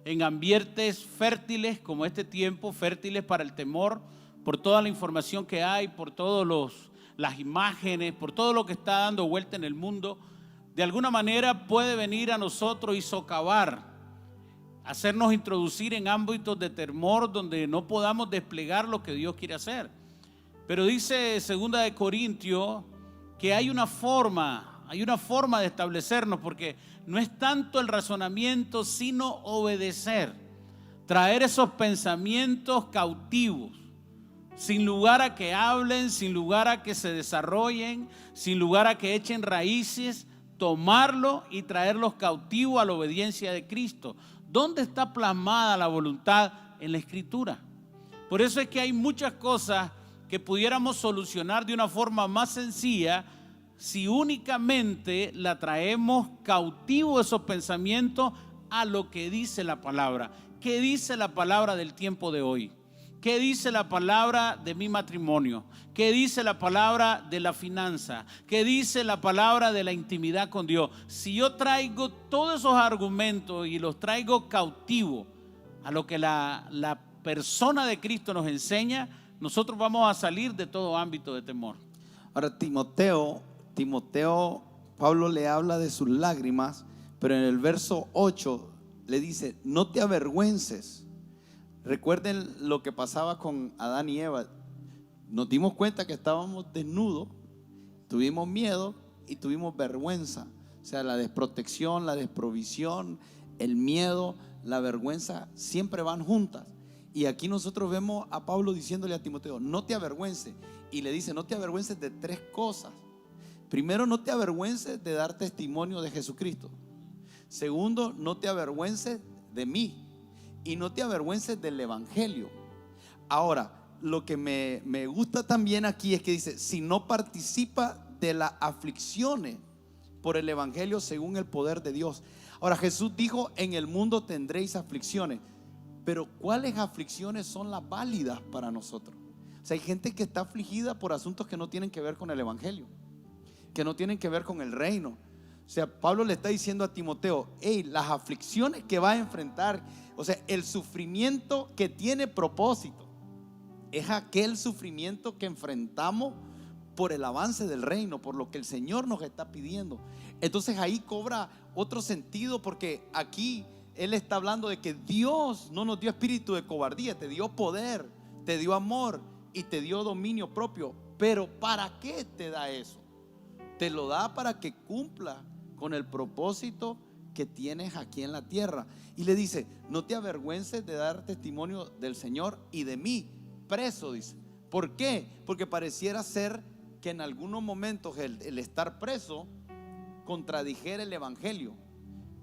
en ambientes fértiles como este tiempo, fértiles para el temor, por toda la información que hay, por todas las imágenes, por todo lo que está dando vuelta en el mundo. De alguna manera puede venir a nosotros y socavar hacernos introducir en ámbitos de temor donde no podamos desplegar lo que Dios quiere hacer. Pero dice 2 de Corintios que hay una forma de establecernos, porque no es tanto el razonamiento, sino obedecer, traer esos pensamientos cautivos, sin lugar a que hablen, sin lugar a que se desarrollen, sin lugar a que echen raíces, tomarlo y traerlos cautivos a la obediencia de Cristo. ¿Dónde está plasmada la voluntad? En la Escritura. Por eso es que hay muchas cosas que pudiéramos solucionar de una forma más sencilla si únicamente la traemos cautivo esos pensamientos a lo que dice la palabra. ¿Qué dice la palabra del tiempo de hoy? ¿Qué dice la palabra de mi matrimonio? ¿Qué dice la palabra de la finanza? ¿Qué dice la palabra de la intimidad con Dios? Si yo traigo todos esos argumentos y los traigo cautivos a lo que la persona de Cristo nos enseña, nosotros vamos a salir de todo ámbito de temor. Ahora Timoteo, Pablo le habla de sus lágrimas, pero en el verso 8 le dice: no te avergüences. Recuerden lo que pasaba con Adán y Eva. Nos dimos cuenta que estábamos desnudos, tuvimos miedo y tuvimos vergüenza. O sea, la desprotección, la desprovisión, el miedo, la vergüenza siempre van juntas. Y aquí nosotros vemos a Pablo diciéndole a Timoteo: no te avergüences. Y le dice: no te avergüences de 3 cosas. Primero, no te avergüences de dar testimonio de Jesucristo. Segundo, no te avergüences de mí. Y no te avergüences del Evangelio. Ahora, lo que me gusta también aquí es que dice: si no participa de las aflicciones por el Evangelio según el poder de Dios. Ahora, Jesús dijo: en el mundo tendréis aflicciones. Pero ¿cuáles aflicciones son las válidas para nosotros? O sea, hay gente que está afligida por asuntos que no tienen que ver con el Evangelio, que no tienen que ver con el reino. O sea, Pablo le está diciendo a Timoteo: hey, las aflicciones que va a enfrentar, o sea, el sufrimiento que tiene propósito, es aquel sufrimiento que enfrentamos por el avance del reino, por lo que el Señor nos está pidiendo. Entonces ahí cobra otro sentido, porque aquí Él está hablando de que Dios no nos dio espíritu de cobardía, te dio poder, te dio amor y te dio dominio propio. Pero ¿para qué te da eso? Te lo da para que cumpla con el propósito que tienes aquí en la tierra. Y le dice: no te avergüences de dar testimonio del Señor y de mí, preso, dice. ¿Por qué? Porque pareciera ser que en algunos momentos el estar preso contradijera el Evangelio.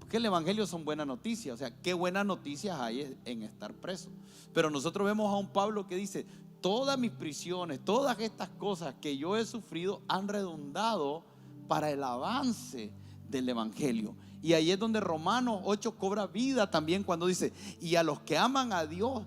Porque el Evangelio son buenas noticias. O sea, qué buenas noticias hay en estar preso. Pero nosotros vemos a un Pablo que dice: todas mis prisiones, todas estas cosas que yo he sufrido han redundado para el avance del Evangelio. Y ahí es donde Romanos 8 cobra vida también, cuando dice: y a los que aman a Dios,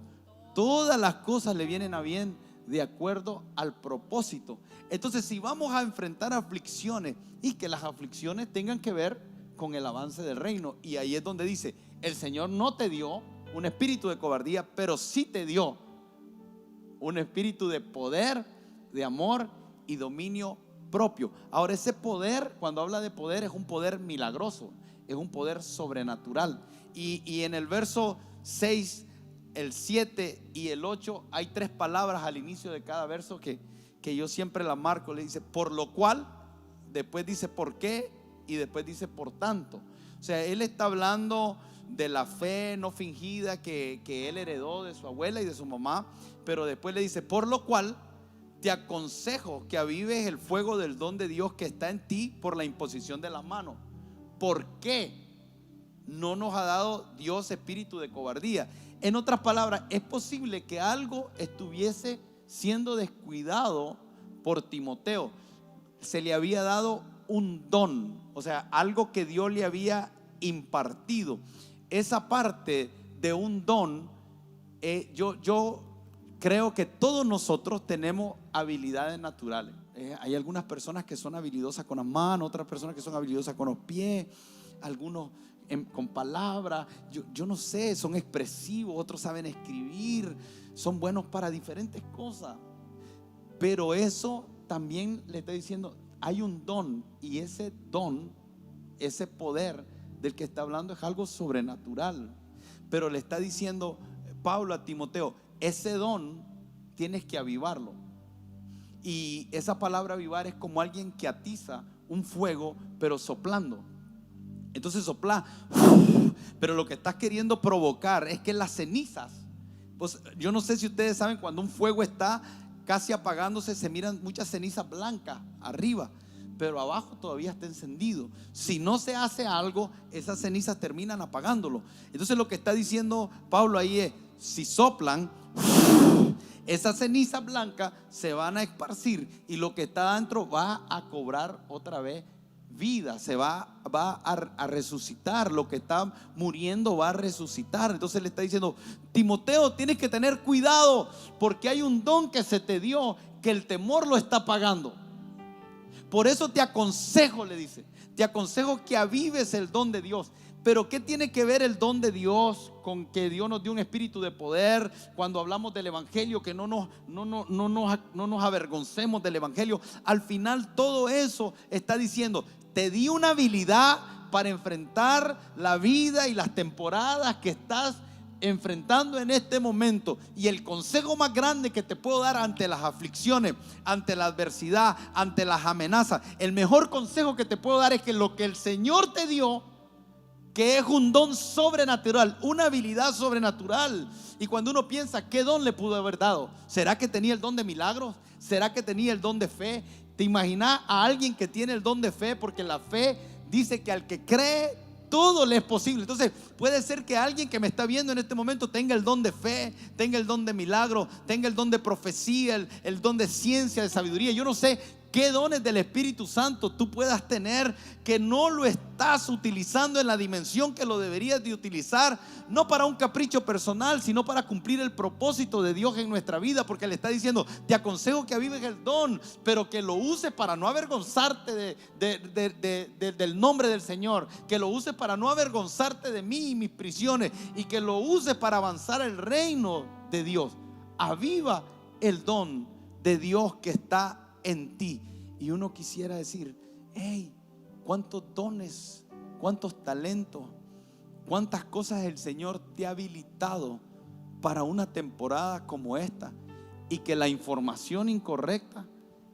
todas las cosas le vienen a bien de acuerdo al propósito. Entonces, si vamos a enfrentar aflicciones, y que las aflicciones tengan que ver con el avance del reino, y ahí es donde dice: el Señor no te dio un espíritu de cobardía, pero sí te dio un espíritu de poder, de amor y dominio propio. Ahora, ese poder, cuando habla de poder, es un poder milagroso, es un poder sobrenatural. Y en el verso 6, el 7 y el 8 hay 3 palabras al inicio de cada verso que yo siempre la marco. Le dice: por lo cual, después dice por qué, y después dice por tanto. O sea, él está hablando de la fe no fingida que él heredó de su abuela y de su mamá, pero después le dice: por lo cual te aconsejo que avives el fuego del don de Dios que está en ti por la imposición de las manos. ¿Por qué no nos ha dado Dios espíritu de cobardía? En otras palabras, es posible que algo estuviese siendo descuidado por Timoteo. Se le había dado un don, o sea, algo que Dios le había impartido. Esa parte de un don, yo creo que todos nosotros tenemos habilidades naturales. Hay algunas personas que son habilidosas con las manos, otras personas que son habilidosas con los pies, algunos con palabras, yo no sé, son expresivos, otros saben escribir, son buenos para diferentes cosas. Pero eso también le está diciendo: hay un don, y ese don, ese poder del que está hablando es algo sobrenatural. pero le está diciendo Pablo a Timoteo, ese don tienes que avivarlo. Y esa palabra avivar es como alguien que atiza un fuego, pero soplando. Entonces sopla, pero lo que estás queriendo provocar es que las cenizas, pues yo no sé si ustedes saben, cuando un fuego está casi apagándose, se miran muchas cenizas blancas arriba, pero abajo todavía está encendido. Si no se hace algo, esas cenizas terminan apagándolo. Entonces lo que está diciendo Pablo ahí es, si soplan, esas cenizas blancas se van a esparcir y lo que está adentro va a cobrar otra vez vida, se va a resucitar. Lo que está muriendo va a resucitar. Entonces le está diciendo, Timoteo, tienes que tener cuidado porque hay un don que se te dio que el temor lo está pagando. Por eso te aconsejo, le dice, te aconsejo que avives el don de Dios. Pero ¿qué tiene que ver el don de Dios con que Dios nos dio un espíritu de poder? Cuando hablamos del evangelio, que no nos avergoncemos del evangelio. Al final todo eso está diciendo, te di una habilidad para enfrentar la vida y las temporadas que estás enfrentando en este momento. Y el consejo más grande que te puedo dar ante las aflicciones, ante la adversidad, ante las amenazas, el mejor consejo que te puedo dar es que lo que el Señor te dio, que es un don sobrenatural, una habilidad sobrenatural. Y cuando uno piensa, ¿qué don le pudo haber dado? ¿Será que tenía el don de milagros? ¿Será que tenía el don de fe? ¿Te imaginas a alguien que tiene el don de fe? Porque la fe dice que al que cree, todo le es posible. Entonces puede ser que alguien que me está viendo en este momento tenga el don de fe, tenga el don de milagro, tenga el don de profecía, el don de ciencia, de sabiduría. Yo no sé qué dones del Espíritu Santo tú puedas tener que no lo estás utilizando en la dimensión que lo deberías de utilizar, no para un capricho personal, sino para cumplir el propósito de Dios en nuestra vida. Porque le está diciendo, te aconsejo que avives el don, pero que lo uses para no avergonzarte del nombre del Señor, que lo uses para no avergonzarte de mí y mis prisiones, y que lo uses para avanzar el reino de Dios. Aviva el don de Dios que está en ti. Y uno quisiera decir, hey, cuántos dones, cuántos talentos, cuántas cosas el Señor te ha habilitado para una temporada como esta, y que la información incorrecta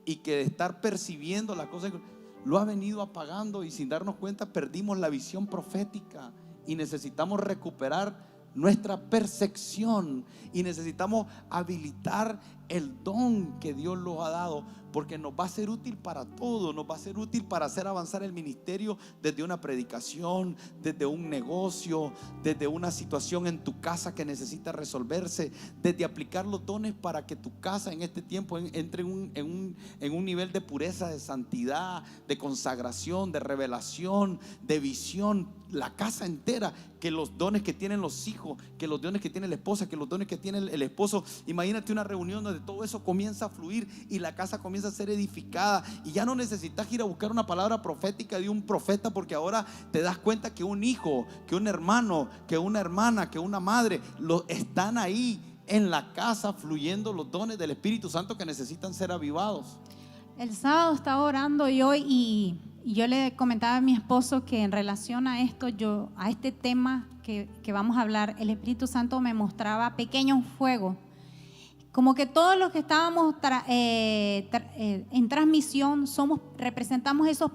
y que de estar percibiendo la cosa lo ha venido apagando, y sin darnos cuenta perdimos la visión profética. Y necesitamos recuperar nuestra percepción y necesitamos habilitar el don que Dios nos ha dado, porque nos va a ser útil para todo. Nos va a ser útil para hacer avanzar el ministerio desde una predicación, desde un negocio, desde una situación en tu casa que necesita resolverse, desde aplicar los dones para que tu casa en este tiempo entre en un nivel de pureza, de santidad, de consagración, de revelación, de visión. La casa entera, que los dones que tienen los hijos, que los dones que tiene la esposa, que los dones que tiene el esposo. Imagínate una reunión donde todo eso comienza a fluir y la casa comienza a ser edificada, y ya no necesitas ir a buscar una palabra profética de un profeta, porque ahora te das cuenta que un hijo, que un hermano, que una hermana, que una madre están ahí en la casa fluyendo los dones del Espíritu Santo que necesitan ser avivados. El sábado estaba orando yo y yo le comentaba a mi esposo que en relación a esto, a este tema que vamos a hablar, el Espíritu Santo me mostraba pequeños fuegos. Como que todos los que estábamos en transmisión representamos esas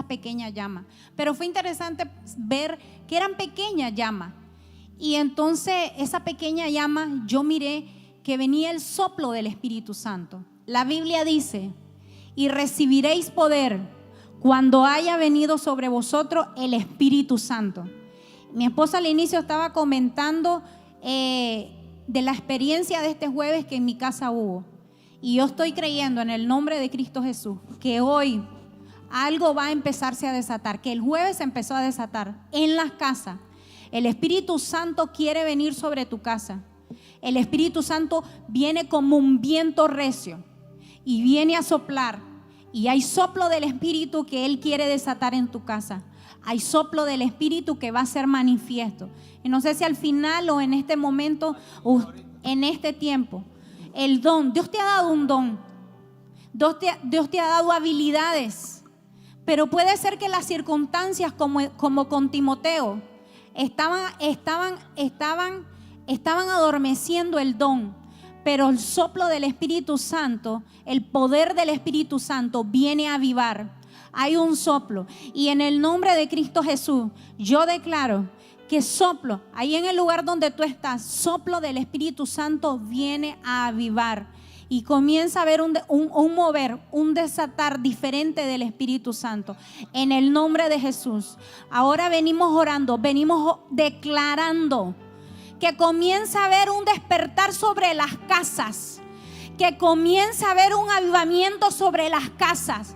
pequeñas llamas. Pero fue interesante ver que eran pequeñas llamas. Y entonces esa pequeña llama, yo miré que venía el soplo del Espíritu Santo. La Biblia dice, y recibiréis poder cuando haya venido sobre vosotros el Espíritu Santo. Mi esposa al inicio estaba comentando de la experiencia de este jueves que en mi casa hubo. Y yo estoy creyendo en el nombre de Cristo Jesús que hoy algo va a empezarse a desatar, que el jueves se empezó a desatar en las casas. El Espíritu Santo quiere venir sobre tu casa. El Espíritu Santo viene como un viento recio y viene a soplar. Y hay soplo del Espíritu que Él quiere desatar en tu casa. Hay soplo del Espíritu que va a ser manifiesto. Y no sé si al final o en este momento o en este tiempo, el don, Dios te ha dado un don. Dios te ha dado habilidades. Pero puede ser que las circunstancias como con Timoteo, estaban adormeciendo el don, pero el soplo del Espíritu Santo, el poder del Espíritu Santo viene a avivar. Hay un soplo, y en el nombre de Cristo Jesús, yo declaro que soplo, ahí en el lugar donde tú estás, soplo del Espíritu Santo viene a avivar. Y comienza a haber un mover, un desatar diferente del Espíritu Santo. En el nombre de Jesús. Ahora venimos orando, venimos declarando que comienza a haber un despertar sobre las casas. Que comienza a haber un avivamiento sobre las casas.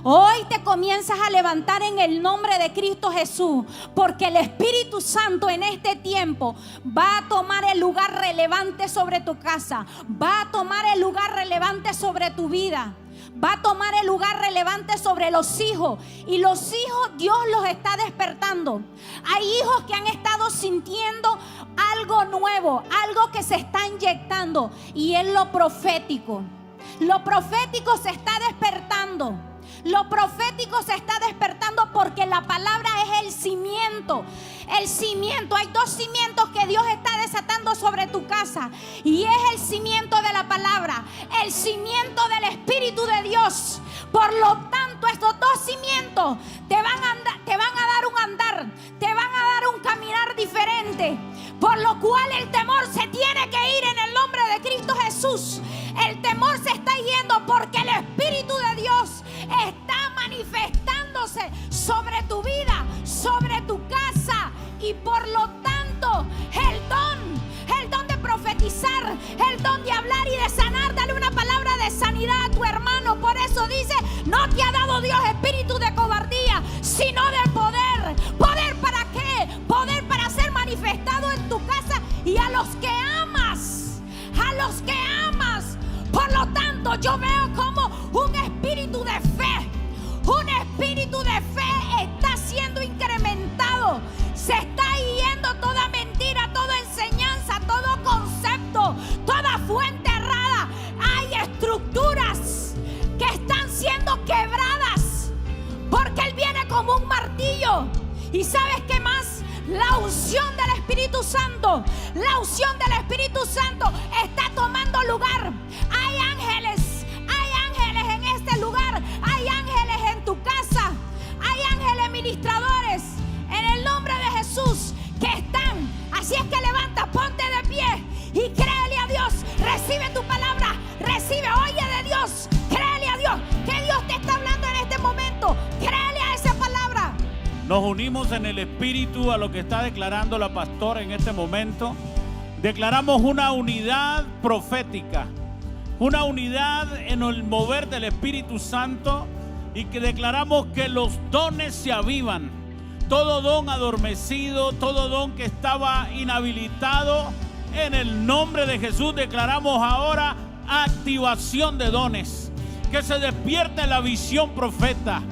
Hoy te comienzas a levantar en el nombre de Cristo Jesús, porque el Espíritu Santo en este tiempo va a tomar el lugar relevante sobre tu casa, va a tomar el lugar relevante sobre tu vida, va a tomar el lugar relevante sobre los hijos. Y los hijos Dios los está despertando. Hay hijos que han estado sintiendo algo nuevo, algo que se está inyectando, y es lo profético. Lo profético se está despertando. Lo profético se está despertando porque la palabra es el cimiento. El cimiento, hay dos cimientos que Dios está desatando sobre tu casa, y es el cimiento de la palabra, el cimiento del Espíritu de Dios. Por lo tanto, estos dos cimientos te van a dar un andar, te van a dar un caminar diferente. Por lo cual el temor se tiene que ir en el nombre de Cristo Jesús. El temor se está yendo porque el Espíritu de Dios está manifestándose sobre tu vida, sobre tu casa. Y por lo tanto, el don de profetizar, el don de hablar y de sanar, dale una palabra de sanidad a tu hermano. Por eso dice, no te ha dado Dios espíritu de cobardía, sino de poder. ¿Poder para qué? Poder para ser manifestado en tu casa y a los que amas. A los que amas. Por lo tanto, yo veo como un espíritu de fe. Un espíritu de fe está siendo incrementado. Se está yendo toda mentira, toda enseñanza, todo concepto, toda fuente errada. Hay estructuras que están siendo quebradas porque Él viene como un martillo. ¿Y sabes qué más? La unción del Espíritu Santo, la unción del Espíritu Santo está tomando lugar. Hay ángeles en este lugar, hay ángeles en tu casa, hay ángeles ministradores en el nombre de Jesús que están. Así es que levanta, ponte de pie y créele a Dios. Recibe tu palabra, recibe, oye de Dios, créele a Dios, que Dios te está hablando en este momento. Créele a esa palabra. Nos unimos en el Espíritu a lo que está declarando la pastora en este momento. Declaramos una unidad profética, una unidad en el mover del Espíritu Santo, y que declaramos que los dones se avivan. Todo don adormecido, todo don que estaba inhabilitado, en el nombre de Jesús declaramos ahora activación de dones. Que se despierte la visión profética,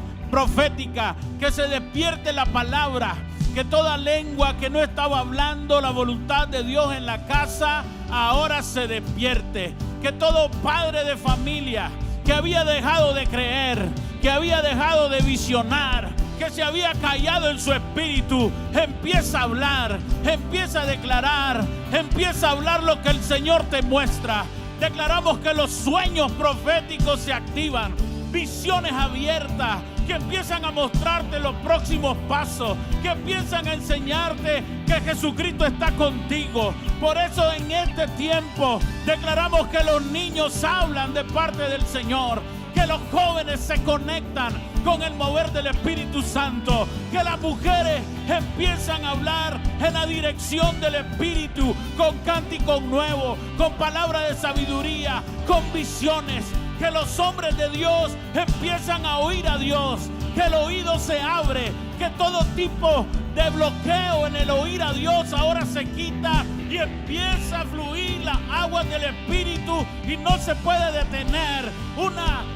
que se despierte la palabra, que toda lengua que no estaba hablando la voluntad de Dios en la casa, ahora se despierte. Que todo padre de familia que había dejado de creer, que había dejado de visionar, que se había callado en su espíritu, empieza a hablar, empieza a declarar, empieza a hablar lo que el Señor te muestra. Declaramos que los sueños proféticos se activan, visiones abiertas que empiezan a mostrarte los próximos pasos, que empiezan a enseñarte que Jesucristo está contigo. Por eso en este tiempo declaramos que los niños hablan de parte del Señor, que los jóvenes se conectan con el mover del Espíritu Santo, que las mujeres empiezan a hablar en la dirección del Espíritu, con cánticos nuevos, con palabras de sabiduría, con visiones. Que los hombres de Dios empiezan a oír a Dios, que el oído se abre, que todo tipo de bloqueo en el oír a Dios ahora se quita y empieza a fluir la agua del Espíritu y no se puede detener.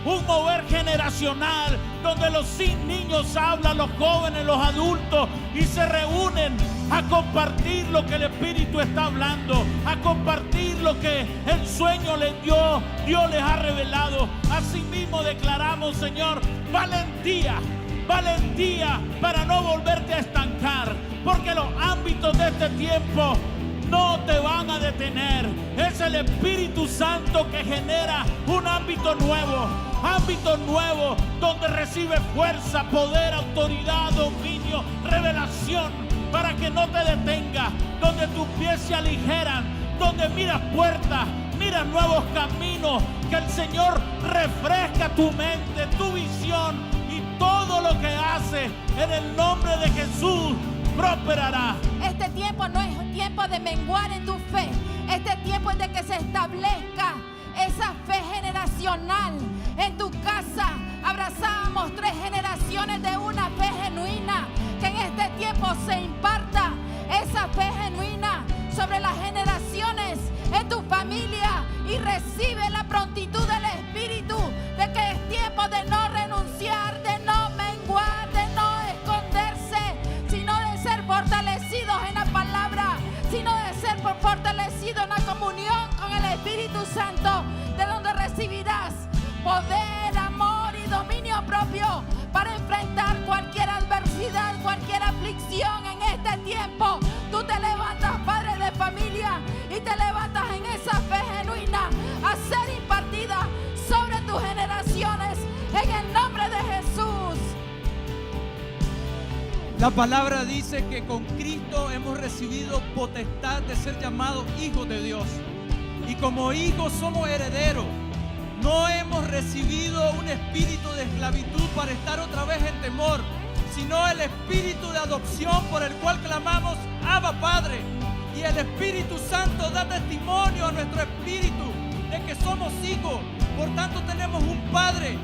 Un mover generacional donde los niños hablan, los jóvenes, los adultos, y se reúnen a compartir lo que el Espíritu está hablando, a compartir lo que el sueño les dio, Dios les ha revelado. Asimismo declaramos, Señor, valentía para no volverte a estancar, porque los ámbitos de este tiempo no te van a detener. Es el Espíritu Santo que genera un ámbito nuevo donde recibe fuerza, poder, autoridad, dominio, revelación, para que no te detenga, donde tus pies se aligeran, donde miras puertas, miras nuevos caminos, que el Señor refresca tu mente, tu visión, y todo lo que haces en el nombre de Jesús prosperará. Este tiempo no es un tiempo de menguar en tu fe. Este tiempo es de que se establezca esa fe generacional en tu casa. Abrazamos 3 generaciones de una fe genuina. Que en este tiempo se imparta esa fe genuina sobre las generaciones en tu familia, y recibe la prontitud del Espíritu de que es tiempo de no renunciar, de no menguar, de no esconderse, sino de ser fortalecidos en la palabra, sino de ser fortalecidos en la comunión con el Espíritu Santo, de donde recibirás poder, amor y dominio propio para enfrentar cualquier adversidad, cualquier aflicción en este tiempo. Tú te levantas, padre de familia, y te levantas en esa fe genuina a ser impartida sobre tus generaciones en el nombre de Jesús. La palabra dice que con Cristo hemos recibido potestad de ser llamados hijos de Dios. Y como hijos somos herederos. No hemos recibido un espíritu de esclavitud para estar otra vez en temor, sino el espíritu de adopción por el cual clamamos: Abba, Padre. Y el Espíritu Santo da testimonio a nuestro espíritu de que somos hijos. Por tanto tenemos un Padre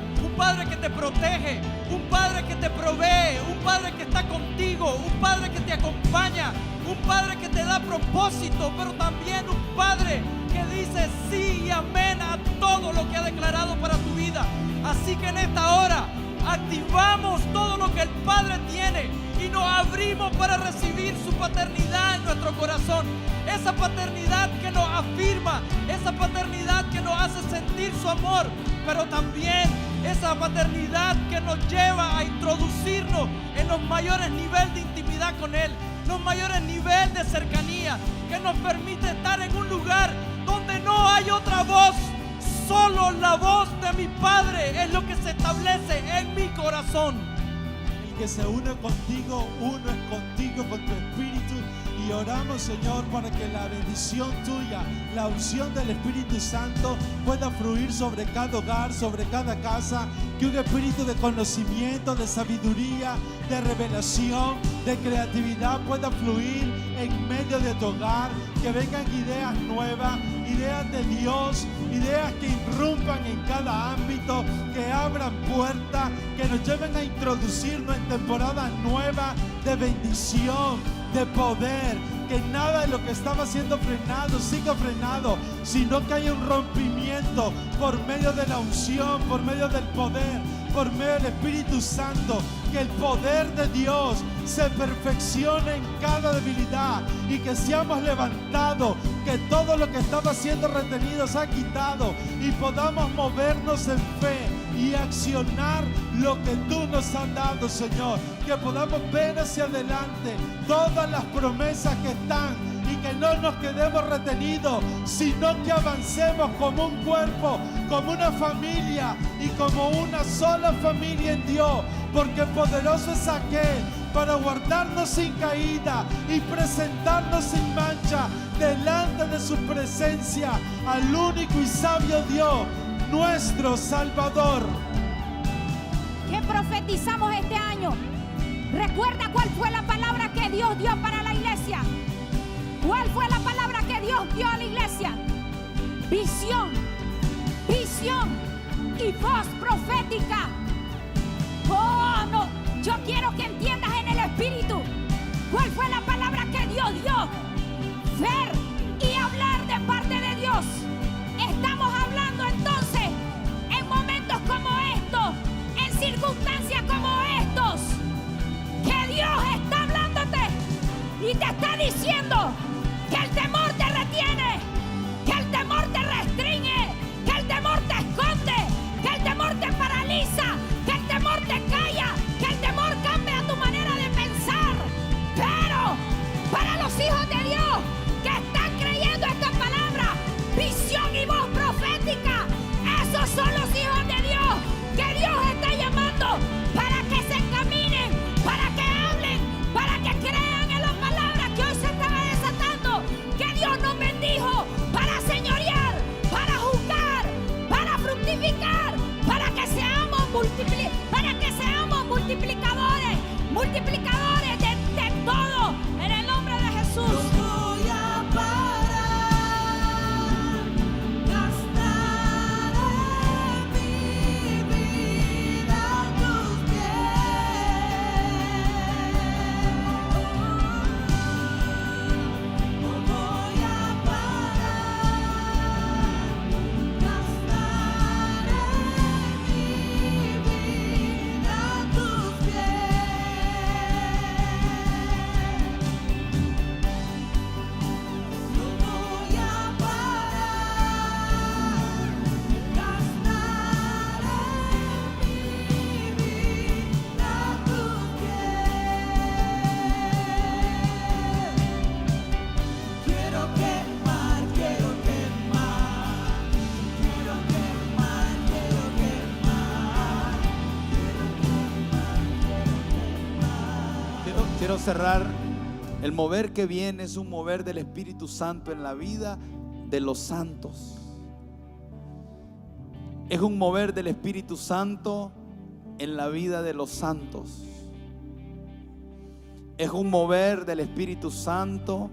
que te protege, un Padre que te provee, un Padre que está contigo, un Padre que te acompaña, un Padre que te da propósito, pero también un Padre que dice sí y amén a todo lo que ha declarado para tu vida. Así que en esta hora activamos todo lo que el Padre tiene y nos abrimos para recibir su paternidad en nuestro corazón. Esa paternidad que nos afirma, esa paternidad que nos hace sentir su amor, pero también esa paternidad que nos lleva a introducirnos en los mayores niveles de intimidad con Él, los mayores niveles de cercanía, que nos permite estar en un lugar donde no hay otra voz. Solo la voz de mi Padre es lo que se establece en mi corazón. El que se une contigo, uno es contigo, con tu espíritu. Y oramos, Señor, para que la bendición tuya, la unción del Espíritu Santo pueda fluir sobre cada hogar, sobre cada casa. Que un espíritu de conocimiento, de sabiduría, de revelación, de creatividad pueda fluir en medio de tu hogar. Que vengan ideas nuevas, ideas de Dios, ideas que irrumpan en cada ámbito, que abran puertas, que nos lleven a introducirnos en temporadas nuevas de bendición, de poder. Que nada de lo que estaba siendo frenado siga frenado, sino que haya un rompimiento por medio de la unción, por medio del poder, por medio del Espíritu Santo. Que el poder de Dios se perfeccione en cada debilidad y que seamos levantados, que todo lo que estaba siendo retenido se ha quitado y podamos movernos en fe y accionar lo que tú nos has dado, Señor. Que podamos ver hacia adelante todas las promesas que están y que no nos quedemos retenidos, sino que avancemos como un cuerpo, como una familia y como una sola familia en Dios, porque poderoso es aquel para guardarnos sin caída y presentarnos sin mancha delante de su presencia al único y sabio Dios, nuestro Salvador. ¿Qué profetizamos este año? Recuerda cuál fue la palabra que Dios dio para la iglesia. ¿Cuál fue la palabra que Dios dio a la iglesia? Visión, visión y voz profética. Oh, no, yo quiero que entiendas en el Espíritu cuál fue la palabra que Dios dio. Ver y hablar de parte de Dios. Estamos hablando entonces en momentos como estos, en circunstancias como estos, que Dios está hablándote y te está diciendo que el temor te retiene, que el temor te restringe, que el temor te esconde, que el temor te paraliza, que el temor te calla, que el temor cambia tu manera de pensar. Pero multiplicadores de todo, en el nombre de Jesús. No voy a parar, gastaré mi vida a tus pies. No voy a parar, gastaré mi vida a tus Quiero cerrar. El mover que viene es un mover del Espíritu Santo en la vida de los santos. Es un mover del Espíritu Santo en la vida de los santos. Es un mover del Espíritu Santo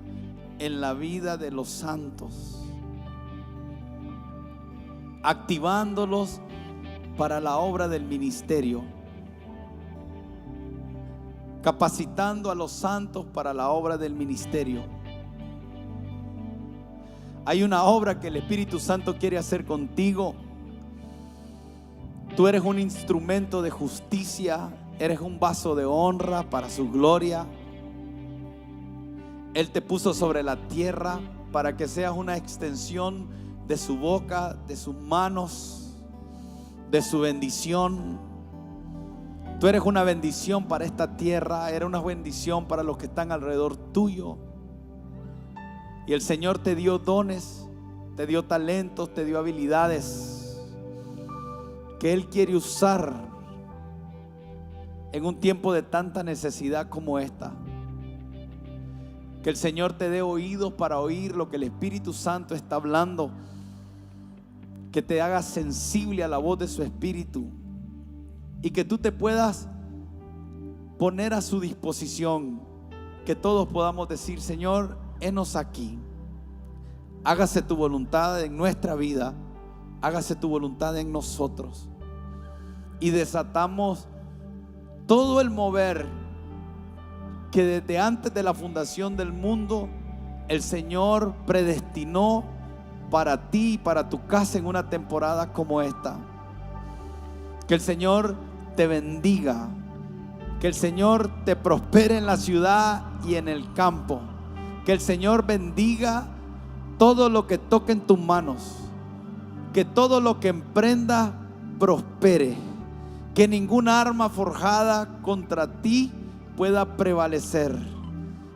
en la vida de los santos, activándolos para la obra del ministerio, capacitando a los santos para la obra del ministerio. Hay una obra que el Espíritu Santo quiere hacer contigo. Tú eres un instrumento de justicia, eres un vaso de honra para su gloria. Él te puso sobre la tierra para que seas una extensión de su boca, de sus manos, de su bendición. Tú eres una bendición para esta tierra, eres una bendición para los que están alrededor tuyo. Y el Señor te dio dones, te dio talentos, te dio habilidades que Él quiere usar en un tiempo de tanta necesidad como esta. Que el Señor te dé oídos para oír lo que el Espíritu Santo está hablando. Que te haga sensible a la voz de su Espíritu. Y que tú te puedas poner a su disposición. Que todos podamos decir: Señor, henos aquí. Hágase tu voluntad en nuestra vida. Hágase tu voluntad en nosotros. Y desatamos todo el mover que desde antes de la fundación del mundo el Señor predestinó para ti y para tu casa en una temporada como esta. Que el Señor te bendiga, que el Señor te prospere en la ciudad y en el campo, que el Señor bendiga todo lo que toque en tus manos, que todo lo que emprenda prospere, que ninguna arma forjada contra ti pueda prevalecer.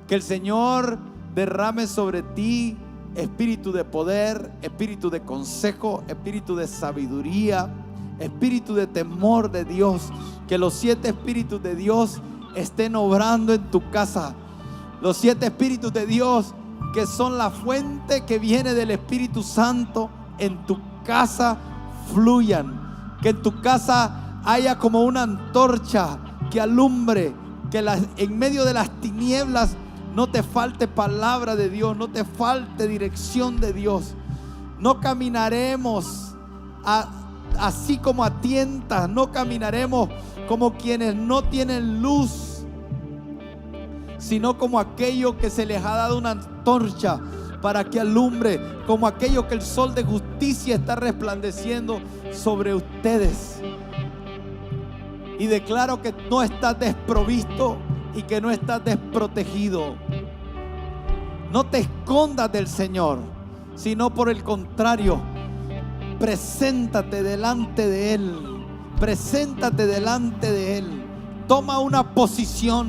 Que el Señor derrame sobre ti espíritu de poder, espíritu de consejo, espíritu de sabiduría, espíritu de temor de Dios. Que los 7 espíritus de Dios estén obrando en tu casa. Los 7 espíritus de Dios, que son la fuente que viene del Espíritu Santo, en tu casa fluyan. Que en tu casa haya como una antorcha que alumbre. Que en medio de las tinieblas no te falte palabra de Dios, no te falte dirección de Dios. No caminaremos así como a tientas, no caminaremos como quienes no tienen luz, sino como aquellos que se les ha dado una antorcha para que alumbre, como aquellos que el sol de justicia está resplandeciendo sobre ustedes. Y declaro que no estás desprovisto y que no estás desprotegido. No te escondas del Señor, sino por el contrario, preséntate delante de Él. Preséntate delante de Él. Toma una posición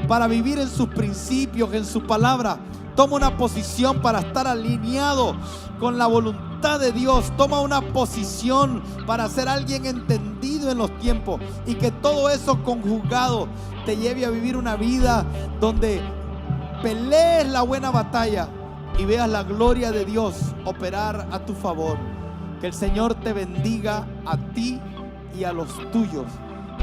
para vivir en sus principios, en su palabra. Toma una posición para estar alineado con la voluntad de Dios. Toma una posición para ser alguien entendido en los tiempos. Y que todo eso conjugado te lleve a vivir una vida donde pelees la buena batalla y veas la gloria de Dios operar a tu favor. Que el Señor te bendiga a ti y a los tuyos.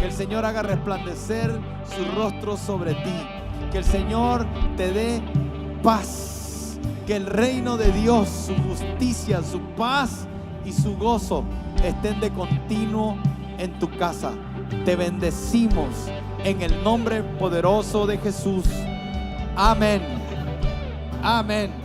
Que el Señor haga resplandecer su rostro sobre ti. Que el Señor te dé paz. Que el reino de Dios, su justicia, su paz y su gozo estén de continuo en tu casa. Te bendecimos en el nombre poderoso de Jesús. Amén. Amén.